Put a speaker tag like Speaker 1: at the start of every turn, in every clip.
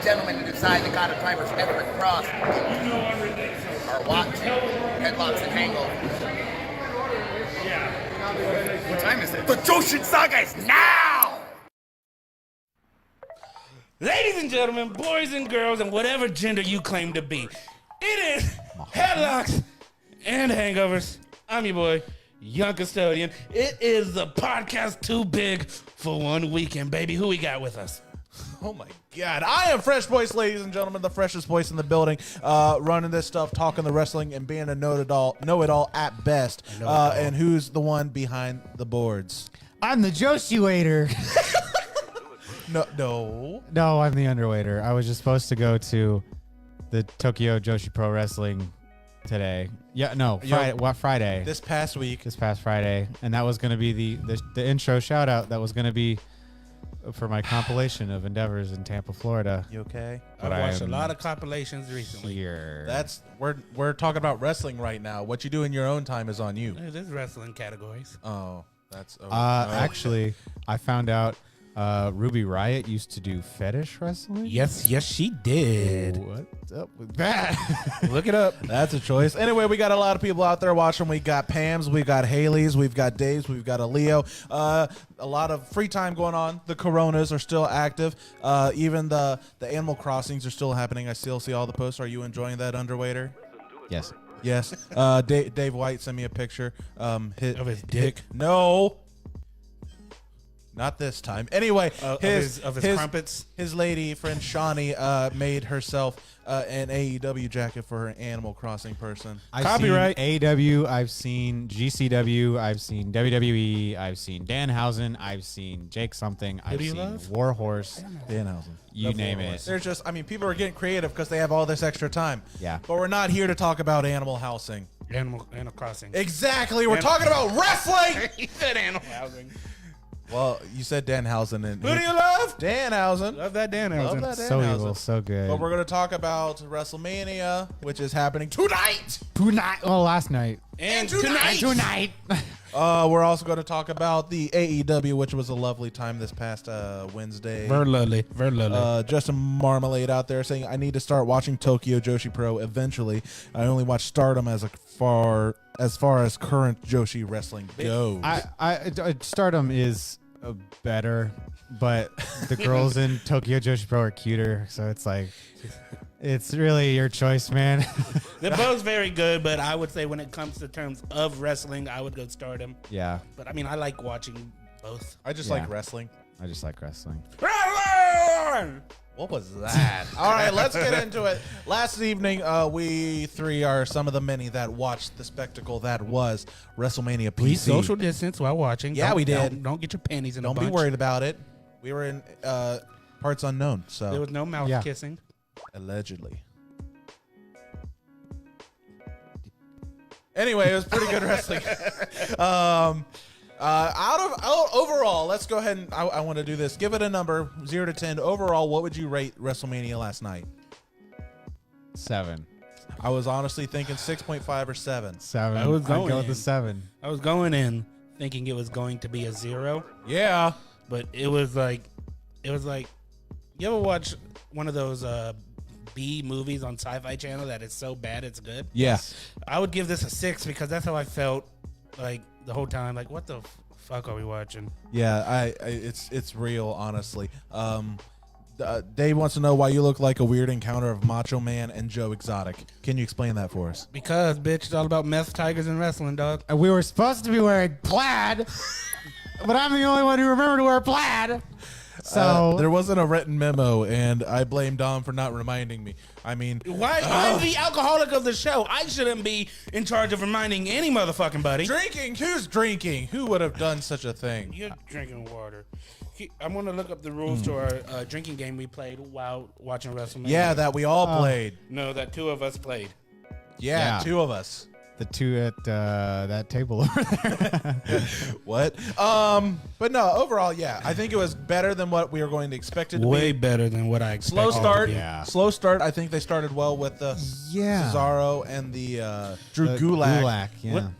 Speaker 1: and gentlemen inside the God of Drivers Everett Cross are watching Headlocks and Hangovers. What time is it? The Joshin Saga is now!
Speaker 2: Ladies and gentlemen, boys and girls, and whatever gender you claim to be, it is Headlocks and Hangovers. I'm your boy, Young Custodian. It is the podcast too big for one weekend, baby. Who we got with us?
Speaker 3: Oh my God. I am Fresh Voice, ladies and gentlemen, the freshest voice in the building, running this stuff, talking the wrestling, and being a know-it-all at best. And who's the one behind the boards?
Speaker 4: I'm the Joshi waiter.
Speaker 3: No,
Speaker 4: I'm the underwaiter. I was just supposed to go to the Tokyo Joshi Pro Wrestling today. Friday.
Speaker 3: This past week.
Speaker 4: This past Friday. And that was going to be the intro shout out. That was going to be for my compilation of endeavors in Tampa, Florida.
Speaker 3: You okay?
Speaker 2: I've watched a lot of compilations recently.
Speaker 4: Here.
Speaker 3: We're talking about wrestling right now. What you do in your own time is on you.
Speaker 2: There's wrestling categories.
Speaker 3: Oh, that's
Speaker 4: actually, I found out Ruby Riott used to do fetish wrestling.
Speaker 2: Yes, she did.
Speaker 4: What's up with that?
Speaker 2: Look it up.
Speaker 3: That's a choice. Anyway, we got a lot of people out there watching. We got Pam's, we got Haley's, we've got Dave's, we've got a Leo. A lot of free time going on. The Coronas are still active. Even the Animal Crossings are still happening. I still see all the posts. Are you enjoying that, Underwaiter?
Speaker 4: Yes.
Speaker 3: Yes. Dave White sent me a picture.
Speaker 2: Of his dick?
Speaker 3: No. Not this time. Anyway,
Speaker 2: his crumpets.
Speaker 3: His lady friend Shawnee made herself an AEW jacket for her Animal Crossing person.
Speaker 4: Copyright. AEW. I've seen GCW. I've seen WWE. I've seen Danhausen. I've seen Jake something. I've seen Warhorse.
Speaker 3: Danhausen.
Speaker 4: You name it.
Speaker 3: There's just, people are getting creative because they have all this extra time.
Speaker 4: Yeah.
Speaker 3: But we're not here to talk about Animal Housing.
Speaker 2: Animal Crossing.
Speaker 3: Exactly. We're talking about wrestling.
Speaker 2: He said Animal Housing.
Speaker 3: Well, you said Danhausen. And
Speaker 2: who do you love?
Speaker 3: Danhausen.
Speaker 2: Love that Danhausen.
Speaker 4: So evil, so good.
Speaker 3: But we're going to talk about WrestleMania, which is happening tonight.
Speaker 4: Last night.
Speaker 2: And tonight.
Speaker 3: We're also going to talk about the AEW, which was a lovely time this past Wednesday.
Speaker 2: Very lovely.
Speaker 3: Justin Marmalade out there saying, I need to start watching Tokyo Joshi Pro eventually. I only watch Stardom as far as current Joshi wrestling goes.
Speaker 4: Stardom is better, but the girls in Tokyo Joshi Pro are cuter, so it's like, it's really your choice, man.
Speaker 2: They're both very good, but I would say when it comes to terms of wrestling, I would go Stardom.
Speaker 4: Yeah.
Speaker 2: But I mean, I like watching both.
Speaker 3: I just like wrestling.
Speaker 4: I just like wrestling.
Speaker 3: What was that? All right, let's get into it. Last evening, we three are some of the many that watched the spectacle that was WrestleMania PC.
Speaker 2: Please social distance while watching.
Speaker 3: Yeah, we did.
Speaker 2: Don't get your panties in a bunch.
Speaker 3: Don't be worried about it. We were in parts unknown, so.
Speaker 2: There was no mouth kissing. Allegedly.
Speaker 3: Anyway, it was pretty good wrestling. Overall, let's go ahead and I want to do this. Give it a number, 0 to 10. Overall, what would you rate WrestleMania last night?
Speaker 4: 7.
Speaker 3: I was honestly thinking 6.5 or 7.
Speaker 4: 7.
Speaker 2: I was going
Speaker 4: I'd go with the 7.
Speaker 2: I was going in thinking it was going to be a 0.
Speaker 3: Yeah,
Speaker 2: but it was like, you ever watch one of those B movies on Sci-Fi Channel that is so bad it's good?
Speaker 3: Yeah.
Speaker 2: I would give this a 6 because that's how I felt like the whole time. Like, what the fuck are we watching?
Speaker 3: Yeah, it's real, honestly. Dave wants to know why you look like a weird encounter of Macho Man and Joe Exotic. Can you explain that for us?
Speaker 2: Because, bitch, it's all about meth, tigers, and wrestling, dog.
Speaker 4: And we were supposed to be wearing plaid, but I'm the only one who remembered to wear plaid. So
Speaker 3: there wasn't a written memo, and I blame Dom for not reminding me. I mean,
Speaker 2: why? I'm the alcoholic of the show. I shouldn't be in charge of reminding any motherfucking buddy.
Speaker 3: Drinking? Who's drinking? Who would have done such a thing?
Speaker 2: You're drinking water. I'm going to look up the rules to our drinking game we played while watching WrestleMania.
Speaker 3: Yeah, that we all played.
Speaker 2: No, that 2 of us played.
Speaker 3: Yeah, 2 of us.
Speaker 4: The 2 at that table over there.
Speaker 3: What? But no, overall, yeah. I think it was better than what we were going to expect it to be.
Speaker 2: Way better than what I expected.
Speaker 3: Slow start.
Speaker 4: Yeah.
Speaker 3: Slow start. I think they started well with the Cesaro and the Drew Gulak.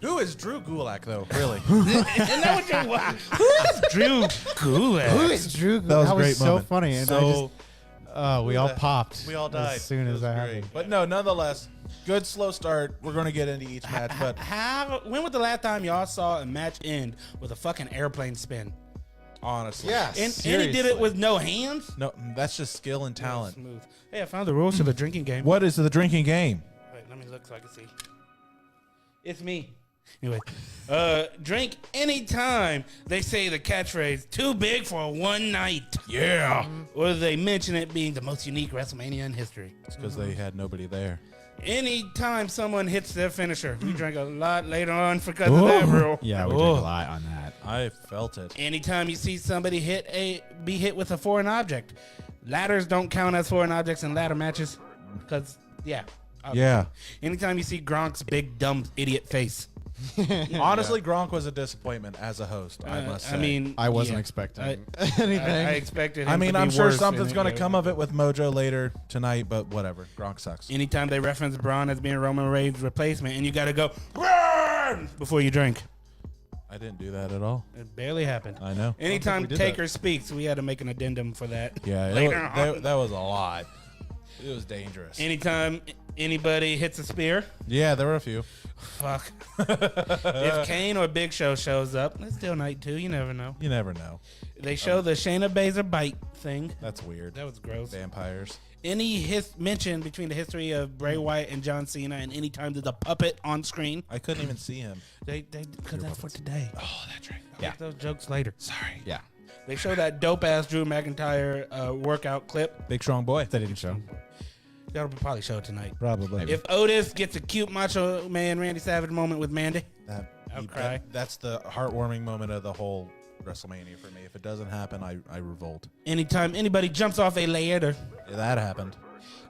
Speaker 3: Who is Drew Gulak, though? Really?
Speaker 2: Isn't that what you want? Who is Drew Gulak?
Speaker 4: Who is Drew Gulak?
Speaker 3: That was a great
Speaker 4: so
Speaker 3: moment.
Speaker 4: funny. And
Speaker 3: so
Speaker 4: Oh, we all popped.
Speaker 3: We all died.
Speaker 4: as soon
Speaker 3: It
Speaker 4: as
Speaker 3: was
Speaker 4: that
Speaker 3: great.
Speaker 4: happened.
Speaker 3: But no, nonetheless, good slow start. We're going to get into each match, but
Speaker 2: When was the last time y'all saw a match end with a fucking airplane spin?
Speaker 3: honestly,
Speaker 2: And he did it with no hands?
Speaker 3: no, that's just skill and talent.
Speaker 2: Smooth. Hey, I found the rules to the drinking game.
Speaker 3: What is the drinking game?
Speaker 2: Wait, let me look so I can see. It's me. Anyway, drink anytime they say the catchphrase, too big for one night.
Speaker 3: Yeah.
Speaker 2: Or they mention it being the most unique WrestleMania in history.
Speaker 3: It's because they had nobody there.
Speaker 2: Anytime someone hits their finisher, we drink a lot later on because of that rule.
Speaker 4: Yeah, we did a lot on that.
Speaker 3: I felt it.
Speaker 2: Anytime you see somebody be hit with a foreign object, ladders don't count as foreign objects in ladder matches, because
Speaker 3: Yeah.
Speaker 2: Anytime you see Gronk's big dumb idiot face,
Speaker 3: Honestly, Gronk was a disappointment as a host, I must say.
Speaker 2: I mean,
Speaker 4: I wasn't
Speaker 2: yeah.
Speaker 4: expecting
Speaker 2: I
Speaker 4: anything.
Speaker 2: expected. Him to be
Speaker 3: I'm sure
Speaker 2: worse
Speaker 3: something's
Speaker 2: in
Speaker 3: going to
Speaker 2: it.
Speaker 3: come of it with Mojo later tonight, but whatever. Gronk sucks.
Speaker 2: Anytime they reference Braun as being Roman Reigns' replacement, and you got to go Braun before you drink.
Speaker 3: I didn't do that at all.
Speaker 2: It barely happened.
Speaker 3: I know.
Speaker 2: Anytime
Speaker 4: we did
Speaker 2: Taker speaks, we had to make an addendum for that.
Speaker 3: Yeah,
Speaker 2: Later on.
Speaker 3: that was a lot. It was dangerous.
Speaker 2: Anytime anybody hits a spear,
Speaker 3: Yeah, there were a few.
Speaker 2: fuck. If Kane or Big Show shows up, it's still night 2. You never know.
Speaker 3: You never know.
Speaker 2: They show the Shayna Baszler bite thing.
Speaker 3: That's weird.
Speaker 2: That was gross.
Speaker 3: Vampires.
Speaker 2: Any mention between the history of Bray Wyatt and John Cena, and any time there's a puppet on screen,
Speaker 3: I couldn't even see him.
Speaker 2: they because that's for today.
Speaker 3: Oh, that's right.
Speaker 2: I'll make those jokes later. Sorry.
Speaker 4: Yeah,
Speaker 2: They show that dope ass Drew McIntyre workout clip.
Speaker 3: Big strong boy.
Speaker 4: they didn't show.
Speaker 2: That'll probably show tonight.
Speaker 3: Probably.
Speaker 2: If Otis gets a cute Macho Man Randy Savage moment with Mandy, I'll cry.
Speaker 3: That's the heartwarming moment of the whole WrestleMania for me. If it doesn't happen, I revolt.
Speaker 2: anytime anybody jumps off a ladder,
Speaker 3: That happened.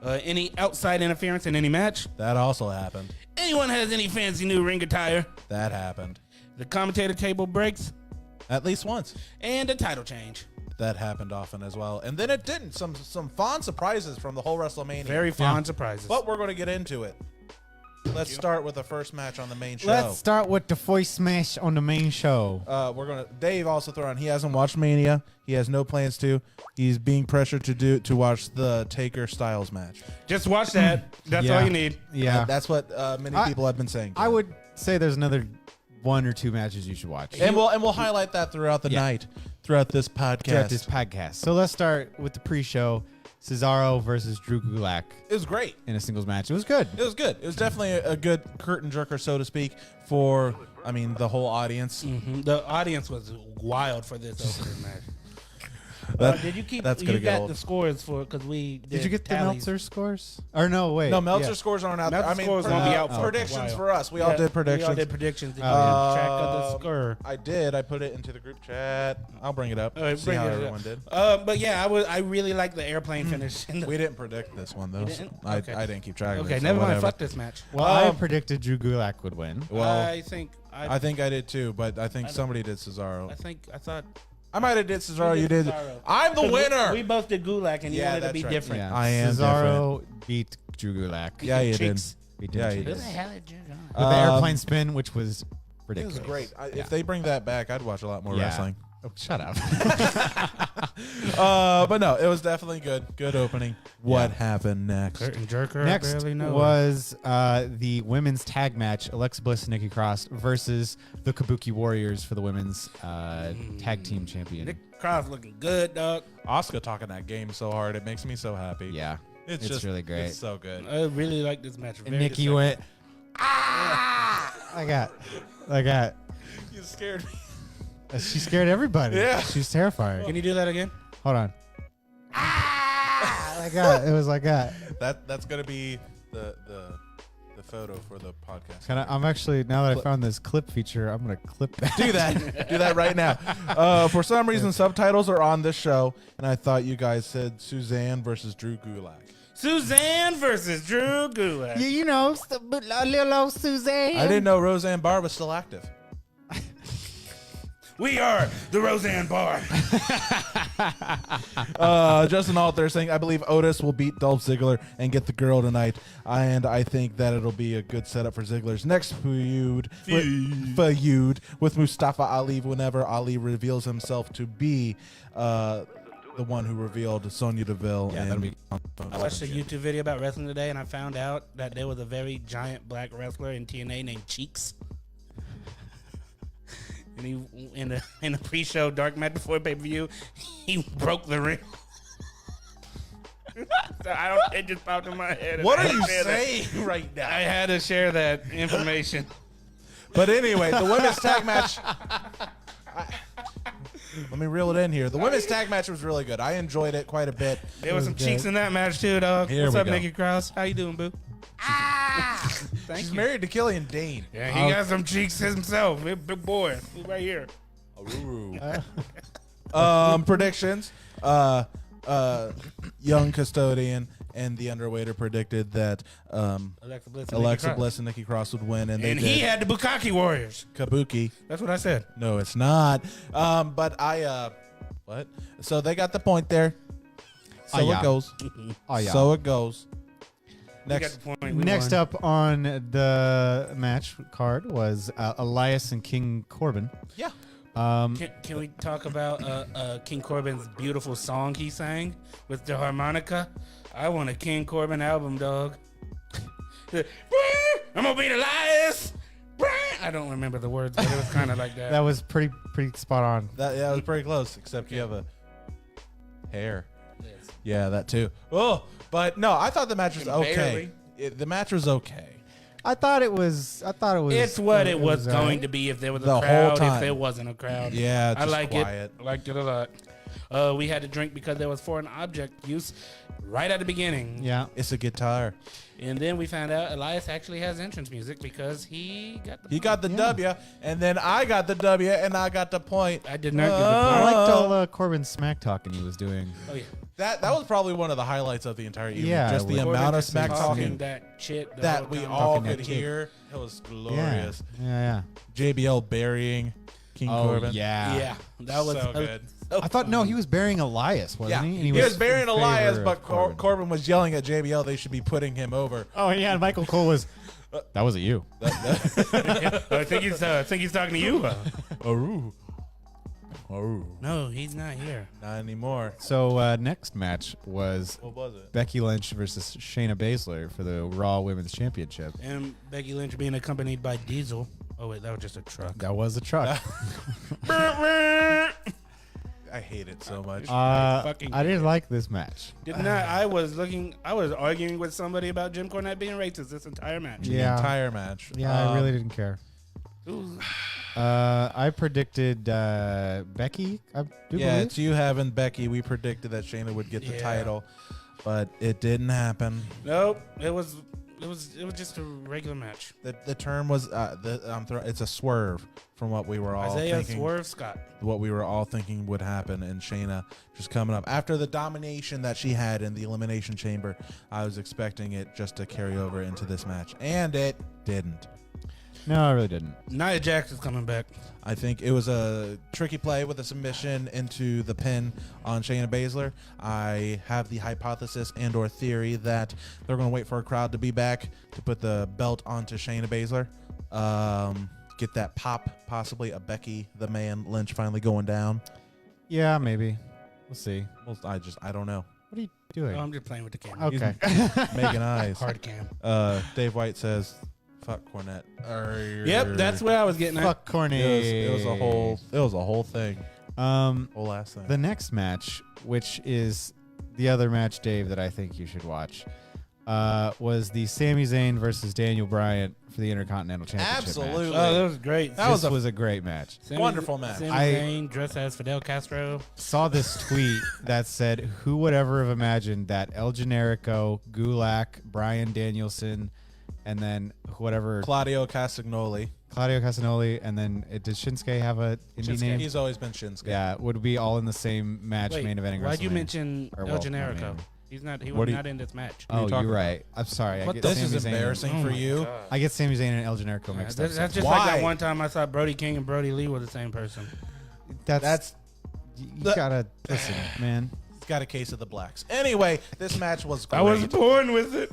Speaker 2: any outside interference in any match,
Speaker 3: That also happened.
Speaker 2: anyone has any fancy new ring attire,
Speaker 3: That happened.
Speaker 2: the commentator table breaks,
Speaker 3: At least once.
Speaker 2: and a title change.
Speaker 3: That happened often as well. And then it didn't. Some fond surprises from the whole WrestleMania.
Speaker 2: Very fond surprises.
Speaker 3: But we're going to get into it. Let's start with the first match on the main show.
Speaker 4: Let's start with the voice smash on the main show.
Speaker 3: We're gonna. Dave also throw on. He hasn't watched Mania. He has no plans to. He's being pressured to watch the Taker Styles match.
Speaker 2: Just watch that. That's
Speaker 4: Yeah.
Speaker 2: all you need.
Speaker 4: Yeah,
Speaker 3: That's what many people have been saying.
Speaker 4: I would say there's another 1 or 2 matches you should watch.
Speaker 3: and we'll highlight that throughout the night, throughout this podcast.
Speaker 4: Throughout this podcast. So let's start with the pre-show: Cesaro versus Drew Gulak
Speaker 3: It was great.
Speaker 4: in a singles match. It was good.
Speaker 3: It was good. It was definitely a good curtain jerker, so to speak, for the whole audience.
Speaker 2: The audience was wild for this opening match. Did you keep?
Speaker 3: That's
Speaker 2: You
Speaker 3: gonna get
Speaker 2: got
Speaker 3: old.
Speaker 2: the scores for because we
Speaker 4: Did you get
Speaker 2: tallies.
Speaker 4: the Meltzer scores? Or no, wait.
Speaker 3: No, Meltzer
Speaker 4: Yeah.
Speaker 3: scores aren't out
Speaker 2: Meltzer
Speaker 3: there. I mean,
Speaker 2: scores won't be out for a
Speaker 3: predictions
Speaker 2: while.
Speaker 3: for us. We all did predictions.
Speaker 2: We all did predictions. Did you
Speaker 4: yeah.
Speaker 2: keep track of the score?
Speaker 3: I did. I put it into the group chat. I'll bring it up.
Speaker 2: All right,
Speaker 3: See
Speaker 2: bring
Speaker 3: how
Speaker 2: it up.
Speaker 3: everyone did.
Speaker 2: But yeah, I really like the airplane finish. In the,
Speaker 3: We didn't predict this one though.
Speaker 2: didn't?
Speaker 3: I
Speaker 2: Okay.
Speaker 3: didn't keep track of it.
Speaker 2: okay,
Speaker 3: so
Speaker 2: never mind.
Speaker 3: whatever.
Speaker 2: Fuck this match.
Speaker 4: Well, I predicted Drew Gulak would win.
Speaker 3: Well,
Speaker 2: I think
Speaker 3: I think I did too, but I think somebody did Cesaro.
Speaker 2: I thought
Speaker 3: I might have did Cesaro.
Speaker 2: we
Speaker 3: You
Speaker 2: did
Speaker 3: did.
Speaker 2: Cesaro.
Speaker 3: I'm the winner.
Speaker 2: We both did Gulak, and you
Speaker 3: Yeah,
Speaker 2: wanted to
Speaker 3: that's
Speaker 2: be
Speaker 3: right.
Speaker 2: different.
Speaker 4: Yeah.
Speaker 3: I am
Speaker 4: Cesaro beat Drew Gulak.
Speaker 3: Yeah, you did.
Speaker 2: Cheeks.
Speaker 4: He did.
Speaker 3: Yeah, he
Speaker 2: Who
Speaker 3: did.
Speaker 2: the hell did you go?
Speaker 4: With the airplane spin, which was
Speaker 3: It
Speaker 4: ridiculous.
Speaker 3: was great.
Speaker 4: Yeah.
Speaker 3: If they bring that back, I'd watch a lot more
Speaker 4: Yeah.
Speaker 3: wrestling.
Speaker 4: Oh, shut up.
Speaker 3: But no, it was definitely good. Good opening. What happened next?
Speaker 2: Curtain jerker. I
Speaker 4: Next
Speaker 2: barely know.
Speaker 4: was the women's tag match: Alexa Bliss and Nikki Cross versus the Kabuki Warriors for the women's tag team champion.
Speaker 2: Nick Cross looking good, dog.
Speaker 3: Oscar talking that game so hard. It makes me so happy.
Speaker 4: Yeah,
Speaker 3: It's
Speaker 4: it's
Speaker 3: just
Speaker 4: really great.
Speaker 3: It's so good.
Speaker 2: I really like this match.
Speaker 4: And
Speaker 2: Very
Speaker 4: Nikki
Speaker 2: deceptive.
Speaker 4: went. Ah! I got.
Speaker 3: You scared me.
Speaker 4: She scared everybody.
Speaker 3: Yeah.
Speaker 4: She's terrifying.
Speaker 2: Can you do that again?
Speaker 4: Hold on. Like that. It was like that.
Speaker 3: That's gonna be the photo for the podcast.
Speaker 4: I'm actually, now that I found this clip feature, I'm gonna clip that.
Speaker 3: Do that. Do that right now. For some reason, subtitles are on this show, and I thought you guys said Suzanne versus Drew Gulak.
Speaker 2: Suzanne versus Drew Gulak.
Speaker 4: Yeah, you know, a little old Suzanne.
Speaker 3: I didn't know Roseanne Barr was still active.
Speaker 2: We are the Roseanne Bar.
Speaker 3: Justin Alter saying, I believe Otis will beat Dolph Ziggler and get the girl tonight. And I think that it'll be a good setup for Ziggler's next feud with Mustafa Ali whenever Ali reveals himself to be the one who revealed Sonya Deville.
Speaker 4: Yeah,
Speaker 3: and
Speaker 4: that'll be.
Speaker 2: I watched a YouTube video about wrestling today, and I found out that there was a very giant black wrestler in TNA named Cheeks. And he in the pre-show dark match before pay-per-view, he broke the ring. So it just popped in my head.
Speaker 3: What are you saying right now?
Speaker 2: I had to share that information.
Speaker 3: But anyway, the women's tag match. Let me reel it in here. The women's tag match was really good. I enjoyed it quite a bit.
Speaker 2: There was some cheeks in that match too, dog.
Speaker 3: Here
Speaker 2: What's
Speaker 3: we
Speaker 2: up,
Speaker 3: go.
Speaker 2: Nikki Cross? How you doing, boo? Thank
Speaker 3: She's
Speaker 2: you.
Speaker 3: married to Killian Dane.
Speaker 2: Yeah, he got some cheeks himself. Big boy. He's right here.
Speaker 3: Predictions. Young Custodian and the Underwater predicted that Alexa Bliss and Nikki Cross would win, and they did.
Speaker 2: he had the Bukkake Warriors.
Speaker 3: Kabuki.
Speaker 2: That's what I said.
Speaker 3: No, it's not. But what? So they got the point there. So
Speaker 4: yeah.
Speaker 3: it goes.
Speaker 4: Oh yeah.
Speaker 3: So it goes.
Speaker 2: We got
Speaker 3: Next.
Speaker 2: the point. We
Speaker 4: Next
Speaker 2: won.
Speaker 4: up on the match card was Elias and King Corbin.
Speaker 3: Yeah.
Speaker 2: Can we talk about King Corbin's beautiful song he sang with the harmonica? I want a King Corbin album, dog. I'm gonna beat Elias. I don't remember the words, but it was kind of like that.
Speaker 4: That was pretty spot on.
Speaker 3: That was pretty close, except you have a hair.
Speaker 2: Yes.
Speaker 3: Yeah, that too. Oh, but no, I thought the match was okay.
Speaker 2: Barely.
Speaker 3: The match was okay.
Speaker 4: I thought it was.
Speaker 2: It's what it was going
Speaker 4: alright.
Speaker 2: to be if there was
Speaker 3: The
Speaker 2: a
Speaker 3: whole
Speaker 2: crowd.
Speaker 3: time.
Speaker 2: If there wasn't a crowd,
Speaker 3: Yeah,
Speaker 2: I
Speaker 3: just
Speaker 2: like
Speaker 3: quiet.
Speaker 2: it. I liked it a lot. We had to drink because there was foreign object use right at the beginning.
Speaker 4: Yeah.
Speaker 3: It's a guitar.
Speaker 2: And then we found out Elias actually has entrance music because he got the
Speaker 3: He got the W, and then I got the W, and I got the point.
Speaker 2: I did not get the
Speaker 4: I
Speaker 2: point.
Speaker 4: liked all Corbin's smack talking he was doing.
Speaker 2: Oh yeah.
Speaker 3: That was probably one of the highlights of the entire evening.
Speaker 4: Yeah,
Speaker 3: just the
Speaker 4: Corbin
Speaker 3: amount of
Speaker 2: just
Speaker 3: smack talking
Speaker 2: that shit the
Speaker 3: that
Speaker 2: whole
Speaker 3: we
Speaker 2: time.
Speaker 3: all
Speaker 4: Talking that
Speaker 3: could
Speaker 4: shit.
Speaker 3: hear. It was glorious.
Speaker 4: Yeah.
Speaker 3: JBL burying King
Speaker 4: Oh
Speaker 3: Corbin.
Speaker 4: yeah.
Speaker 2: Yeah, that was
Speaker 3: So good.
Speaker 4: I thought he was burying Elias, wasn't
Speaker 3: Yeah,
Speaker 4: he? And
Speaker 3: he was burying
Speaker 4: in
Speaker 3: Elias,
Speaker 4: favor
Speaker 3: but
Speaker 4: of Corbin.
Speaker 3: Corbin was yelling at JBL they should be putting him over.
Speaker 4: Oh yeah, and Michael Cole was. That wasn't you.
Speaker 2: I think he's talking to you.
Speaker 3: Aru.
Speaker 2: No, he's not here.
Speaker 3: Not anymore.
Speaker 4: So next match was
Speaker 3: What was it?
Speaker 4: Becky Lynch versus Shayna Baszler for the Raw Women's Championship.
Speaker 2: And Becky Lynch being accompanied by Diesel. Oh wait, that was just a truck.
Speaker 4: That was a truck.
Speaker 3: I hate it so much.
Speaker 2: fucking
Speaker 4: I didn't like this match.
Speaker 2: Didn't I was arguing with somebody about Jim Cornette being racist this entire match.
Speaker 3: The
Speaker 4: Yeah.
Speaker 3: entire match.
Speaker 4: Yeah, I really didn't care.
Speaker 2: Ooh.
Speaker 4: I predicted Becky. I do
Speaker 3: Yeah,
Speaker 4: believe.
Speaker 3: it's you having Becky. We predicted that Shayna would get the
Speaker 2: Yeah.
Speaker 3: title, but it didn't happen.
Speaker 2: Nope. It was just a regular match.
Speaker 3: The term was it's a swerve from what we were all
Speaker 2: Isaiah
Speaker 3: thinking.
Speaker 2: Swerve Scott.
Speaker 3: What we were all thinking would happen, and Shayna just coming up after the domination that she had in the Elimination Chamber. I was expecting it just to carry over into this match, and it didn't.
Speaker 4: No, I really didn't.
Speaker 2: Nia Jax is coming back.
Speaker 3: I think it was a tricky play with a submission into the pin on Shayna Baszler. I have the hypothesis and/or theory that they're going to wait for a crowd to be back to put the belt onto Shayna Baszler. Get that pop, possibly a Becky the Man Lynch finally going down.
Speaker 4: Yeah, maybe. We'll see.
Speaker 3: Well, I don't know.
Speaker 4: What are you doing?
Speaker 2: Oh, I'm just playing with the camera.
Speaker 4: Okay.
Speaker 3: Making eyes.
Speaker 2: Hard cam.
Speaker 3: Dave White says, "Fuck Cornette."
Speaker 2: Yep, that's where I was getting at.
Speaker 4: Fuck Corny.
Speaker 3: It was a whole thing. Whole ass thing.
Speaker 4: The next match, which is the other match, Dave, that I think you should watch, was the Sami Zayn versus Daniel Bryan for the Intercontinental Championship
Speaker 3: Absolutely.
Speaker 4: match.
Speaker 2: Oh, that was great.
Speaker 3: That
Speaker 4: was a great match.
Speaker 3: Wonderful match.
Speaker 2: Sami
Speaker 4: I-
Speaker 2: Zayn dressed as Fidel Castro.
Speaker 4: Saw this tweet that said, who would ever have imagined that El Generico, Gulak, Bryan Danielson, and then whatever,
Speaker 3: Claudio Castagnoli.
Speaker 4: Claudio Castagnoli, and then did Shinsuke have a indie name?
Speaker 3: He's always been Shinsuke.
Speaker 4: Yeah, would be all in the same match,
Speaker 2: Wait,
Speaker 4: main eventing
Speaker 2: why'd you
Speaker 4: WrestleMania.
Speaker 2: mention
Speaker 4: Or,
Speaker 2: El
Speaker 4: well,
Speaker 2: Generico?
Speaker 4: not
Speaker 2: He's not. He
Speaker 3: What
Speaker 2: was
Speaker 3: do you-
Speaker 2: not in this match.
Speaker 4: Oh,
Speaker 3: talking
Speaker 4: you're
Speaker 3: about?
Speaker 4: right. I'm sorry. I get
Speaker 3: This
Speaker 4: Sami
Speaker 3: is
Speaker 4: Zayn-
Speaker 3: embarrassing
Speaker 2: Oh
Speaker 3: for
Speaker 2: my
Speaker 3: you.
Speaker 2: God.
Speaker 4: I get Sami Zayn and El Generico mixed up.
Speaker 2: That's just
Speaker 3: Why?
Speaker 2: like that one time I thought Brody King and Brody Lee were the same person.
Speaker 4: That's you
Speaker 3: the-
Speaker 4: gotta listen, man.
Speaker 3: He's got a case of the blacks. Anyway, this match was great.
Speaker 2: I was born with it.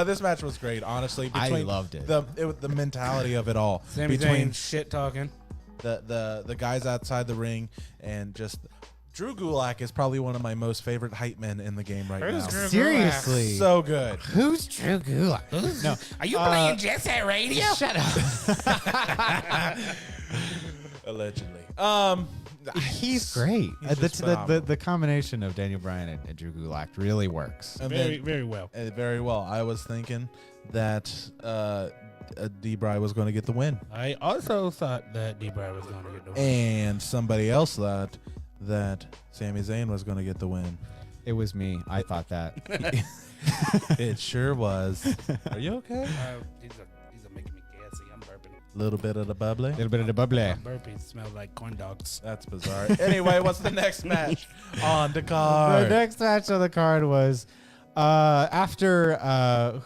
Speaker 3: This match was great, honestly.
Speaker 4: I
Speaker 3: Between
Speaker 4: loved it.
Speaker 3: The mentality of it all.
Speaker 2: Sami
Speaker 3: between
Speaker 2: Zayn shit talking.
Speaker 3: the guys outside the ring and just Drew Gulak is probably one of my most favorite hype men in the game right
Speaker 2: Who's
Speaker 3: now.
Speaker 2: Drew
Speaker 4: Seriously.
Speaker 3: So good.
Speaker 4: Who's Drew Gulak? No.
Speaker 2: Are you playing Jet Set Radio?
Speaker 4: Shut up.
Speaker 3: Allegedly.
Speaker 4: He's great.
Speaker 3: He's just phenomenal.
Speaker 4: The combination of Daniel Bryan and Drew Gulak really works.
Speaker 3: And
Speaker 2: Very,
Speaker 3: then,
Speaker 2: very well.
Speaker 3: very well. I was thinking that D-Bry was going to get the win.
Speaker 2: I also thought that D-Bry was going to get the win.
Speaker 3: And somebody else thought that Sami Zayn was going to get the win.
Speaker 4: It was me. I thought that.
Speaker 3: It sure was. Are you okay?
Speaker 2: These are making me gassy. I'm burping.
Speaker 3: A little bit of the bubbly.
Speaker 4: A little bit of the bubbly.
Speaker 2: Burpees smell like corn dogs.
Speaker 3: That's bizarre. Anyway, what's the next match on the card?
Speaker 4: The next match on the card was after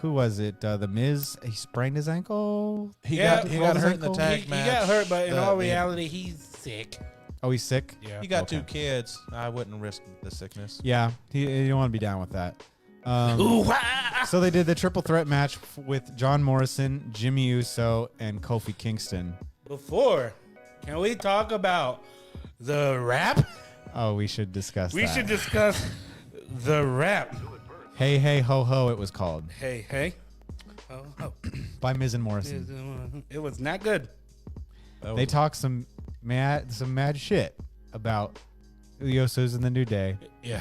Speaker 4: who was it? The Miz. He sprained his ankle.
Speaker 3: He
Speaker 2: Yeah,
Speaker 3: got hurt in the
Speaker 4: ankle?
Speaker 3: tag
Speaker 2: He
Speaker 3: match.
Speaker 2: got hurt, but in
Speaker 3: The-
Speaker 2: all reality, he's sick.
Speaker 4: Oh, he's sick.
Speaker 2: Yeah.
Speaker 3: he got
Speaker 4: Okay.
Speaker 3: 2 kids. I wouldn't risk the sickness.
Speaker 4: Yeah, you don't want to be down with that.
Speaker 2: Ooh, ah.
Speaker 4: So they did the triple threat match with John Morrison, Jimmy Uso, and Kofi Kingston.
Speaker 2: Before, can we talk about the rap?
Speaker 4: Oh, we should discuss
Speaker 2: We
Speaker 4: that.
Speaker 2: should discuss the rap.
Speaker 4: Hey, hey, ho, ho, it was called.
Speaker 2: Hey, hey. Oh.
Speaker 4: By Miz and Morrison.
Speaker 2: It was not good.
Speaker 4: They talked some mad shit about the Usos and the New Day,
Speaker 2: Yeah.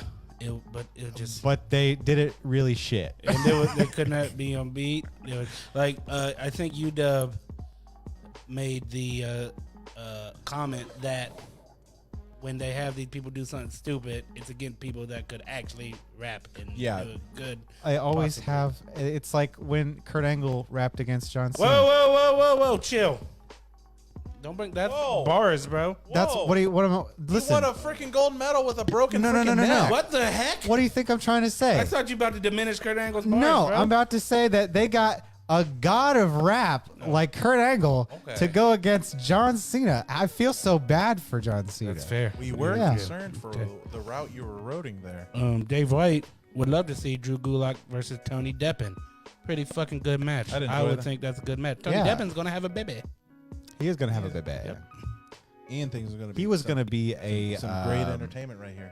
Speaker 2: But it just.
Speaker 4: but they did it really shit.
Speaker 2: And they could not be on beat. They was, like, I think UW made the comment that when they have these people do something stupid, it's against people that could actually rap and
Speaker 3: Yeah.
Speaker 2: do it good.
Speaker 4: I always
Speaker 2: Possibly.
Speaker 4: have. It's like when Kurt Angle rapped against John Cena.
Speaker 2: Whoa, chill. Don't bring that
Speaker 3: Whoa.
Speaker 2: bars, bro.
Speaker 4: That's
Speaker 3: Whoa.
Speaker 4: what do you? What am I?
Speaker 3: He
Speaker 4: Listen.
Speaker 3: won a freaking gold medal with a broken
Speaker 4: No,
Speaker 3: freaking
Speaker 4: no.
Speaker 3: neck.
Speaker 2: What the heck?
Speaker 4: What do you think I'm trying to say?
Speaker 2: I thought you about to diminish Kurt Angle's bars,
Speaker 4: No,
Speaker 2: bro.
Speaker 4: I'm about to say that they got a god of rap like Kurt Angle
Speaker 3: Okay.
Speaker 4: to go against John Cena. I feel so bad for John Cena.
Speaker 2: That's fair.
Speaker 3: We were
Speaker 4: Yeah.
Speaker 3: concerned for the route you were riding there.
Speaker 2: Dave White would love to see Drew Gulak versus Tony Deppen. Pretty fucking good match.
Speaker 3: I'd enjoy
Speaker 2: I would
Speaker 3: that.
Speaker 2: think that's a good match. Tony
Speaker 4: Yeah.
Speaker 2: Deppen's gonna have a baby.
Speaker 4: He is gonna have a baby.
Speaker 2: Yep.
Speaker 3: Ian thinks it's going to be
Speaker 4: He was gonna be a
Speaker 3: some great entertainment right here.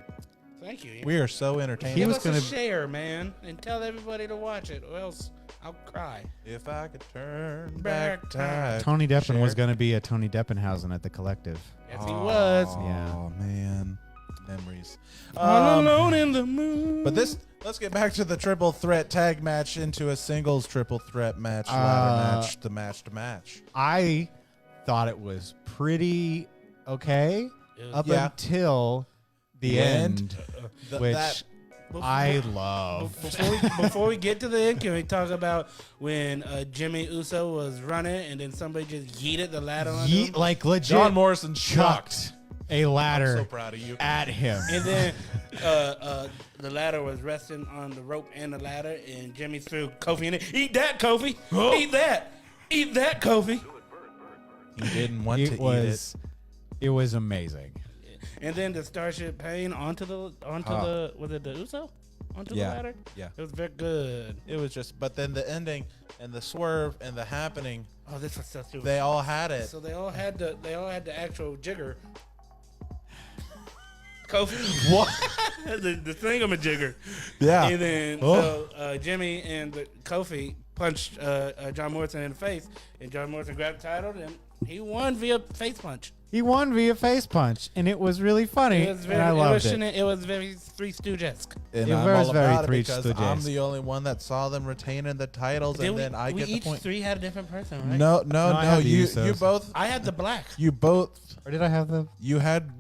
Speaker 2: Thank you.
Speaker 3: We are so entertaining.
Speaker 4: He
Speaker 2: Give
Speaker 4: was
Speaker 2: us
Speaker 4: gonna-
Speaker 2: a share, man, and tell everybody to watch it, or else I'll cry.
Speaker 3: If I could turn
Speaker 2: Back
Speaker 3: back
Speaker 2: time.
Speaker 3: time.
Speaker 4: Tony Deppen was
Speaker 3: Share.
Speaker 4: gonna be a Tony Deppenhausen at the Collective.
Speaker 2: Yes, he was.
Speaker 4: Yeah.
Speaker 3: Oh man, memories.
Speaker 2: All alone in the moon.
Speaker 3: But let's get back to the triple threat tag match into a singles triple threat match, ladder match, to match.
Speaker 4: I thought it was pretty okay up
Speaker 3: Yeah.
Speaker 4: until the
Speaker 3: The end.
Speaker 4: end,
Speaker 3: Th-
Speaker 4: which
Speaker 3: that-
Speaker 4: I love.
Speaker 2: Before we get to the end, can we talk about when Jimmy Uso was running and then somebody just yeeted the ladder on him?
Speaker 4: Like legit,
Speaker 3: John Morrison
Speaker 4: chucked a ladder
Speaker 3: So proud of you.
Speaker 4: at him.
Speaker 2: And then the ladder was resting on the rope and the ladder, and Jimmy threw Kofi in it. Eat that, Kofi! Eat that! Eat that, Kofi!
Speaker 3: He didn't want to eat
Speaker 4: It was amazing.
Speaker 2: And then the Starship Pain onto the was it the Uso? Onto
Speaker 3: Yeah.
Speaker 2: the ladder?
Speaker 3: Yeah.
Speaker 2: It was very good.
Speaker 3: It was just, but then the ending and the swerve and the happening,
Speaker 2: Oh, this was so stupid.
Speaker 3: they all had it.
Speaker 2: So they all had the actual jigger. Kofi.
Speaker 3: What?
Speaker 2: the thingamajigger.
Speaker 3: Yeah.
Speaker 2: And then so Jimmy and Kofi punched John Morrison in the face, and John Morrison grabbed the title, and he won via face punch.
Speaker 4: He won via face punch, and it was really funny.
Speaker 2: It was very,
Speaker 4: and I loved it.
Speaker 2: It was very Three Stooges-esque.
Speaker 3: And
Speaker 4: It
Speaker 3: I'm
Speaker 4: was
Speaker 3: all
Speaker 4: very
Speaker 3: about it
Speaker 4: Three
Speaker 3: because
Speaker 4: Stooges.
Speaker 3: I'm the only one that saw them retaining the titles, and then I
Speaker 2: we
Speaker 3: get the
Speaker 2: each
Speaker 3: point.
Speaker 2: three had a different person, right?
Speaker 3: No,
Speaker 4: I had the
Speaker 3: you
Speaker 4: Usos.
Speaker 3: both,
Speaker 2: I had the black,
Speaker 3: you both,
Speaker 4: Or did I have the?
Speaker 3: you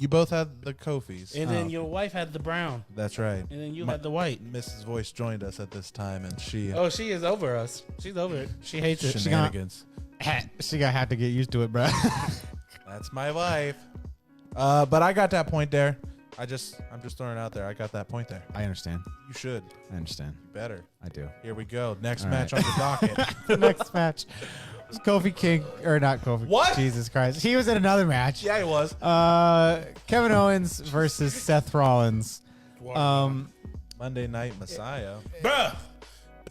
Speaker 3: both had the Kofis.
Speaker 2: and then your wife had the brown,
Speaker 3: That's right.
Speaker 2: and then you
Speaker 3: My-
Speaker 2: had the white.
Speaker 3: Mrs. Voice joined us at this time, and she
Speaker 2: Oh, she is over us. She's over it. She hates it.
Speaker 3: shenanigans.
Speaker 4: She got had to get used to it, bro.
Speaker 3: That's my wife. But I got that point there. I'm just throwing it out there. I got that point there.
Speaker 4: I understand.
Speaker 3: You should.
Speaker 4: I understand.
Speaker 3: You better.
Speaker 4: I do.
Speaker 3: Here we go. Next
Speaker 4: All
Speaker 3: match
Speaker 4: right.
Speaker 3: on the docket.
Speaker 4: The next match was Kofi King, or not Kofi.
Speaker 3: What?
Speaker 4: Jesus Christ. He was in another match.
Speaker 3: Yeah, he was.
Speaker 4: Kevin Owens versus Seth Rollins.
Speaker 3: Monday Night Messiah.
Speaker 2: Bruh,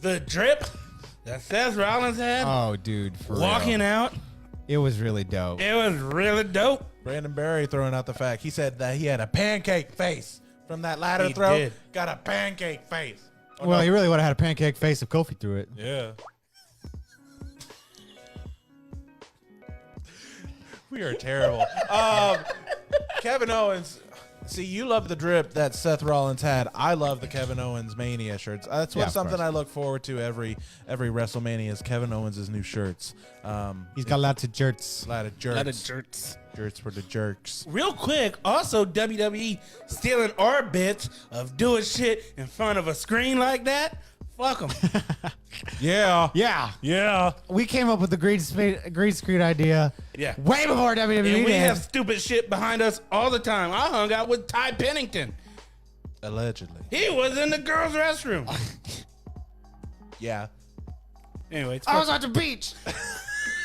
Speaker 2: the drip that Seth Rollins had
Speaker 4: Oh, dude. For
Speaker 2: walking
Speaker 4: real.
Speaker 2: out,
Speaker 4: It was really dope.
Speaker 2: it was really dope.
Speaker 3: Brandon Berry throwing out the fact. He said that he had a pancake face from that ladder
Speaker 2: He
Speaker 3: throw.
Speaker 2: did.
Speaker 3: Got a pancake face. Oh,
Speaker 4: Well,
Speaker 3: no.
Speaker 4: he really would have had a pancake face if Kofi threw it.
Speaker 3: Yeah. We are terrible. Kevin Owens. See, you love the drip that Seth Rollins had. I love the Kevin Owens Mania shirts. That's
Speaker 4: Yeah, of
Speaker 3: something
Speaker 4: course.
Speaker 3: I look forward to every WrestleMania is Kevin Owens' new shirts.
Speaker 4: He's got lots of jerks.
Speaker 3: a lot of jerks.
Speaker 2: Lot of jerks.
Speaker 3: Jerks for the jerks.
Speaker 2: Real quick, also WWE stealing our bits of doing shit in front of a screen like that. Fuck them.
Speaker 3: Yeah.
Speaker 4: Yeah.
Speaker 3: Yeah.
Speaker 4: We came up with the green screen idea
Speaker 2: Yeah.
Speaker 4: way before WWE
Speaker 2: And we
Speaker 4: did.
Speaker 2: have stupid shit behind us all the time. I hung out with Ty Pennington.
Speaker 3: Allegedly.
Speaker 2: He was in the girls' restroom.
Speaker 3: Yeah.
Speaker 2: Anyway, it's
Speaker 4: I was at the beach.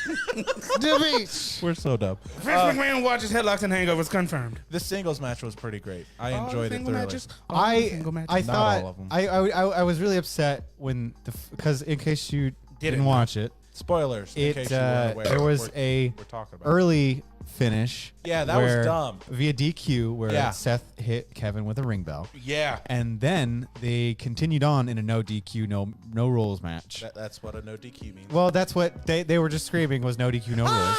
Speaker 4: The beach.
Speaker 3: We're so dumb.
Speaker 2: Vince McMahon watches Headlocks and Hangovers confirmed.
Speaker 3: The singles match was pretty great. I
Speaker 2: All
Speaker 3: enjoyed it
Speaker 2: single
Speaker 3: thoroughly.
Speaker 2: matches? All single matches?
Speaker 4: I
Speaker 3: Not
Speaker 4: thought
Speaker 3: all of 'em.
Speaker 4: I was really upset when because in case you didn't
Speaker 2: know.
Speaker 4: watch it,
Speaker 3: Spoilers. In case you weren't aware.
Speaker 4: there was
Speaker 3: we're talking about.
Speaker 4: early finish.
Speaker 3: Yeah, that was
Speaker 4: where-
Speaker 3: dumb.
Speaker 4: Via DQ, where
Speaker 3: Yeah.
Speaker 4: Seth hit Kevin with a ring bell,
Speaker 2: Yeah.
Speaker 4: and then they continued on in a no DQ, no rules match.
Speaker 3: That's what a no DQ means.
Speaker 4: Well, that's what they were just screaming was no DQ, no rules.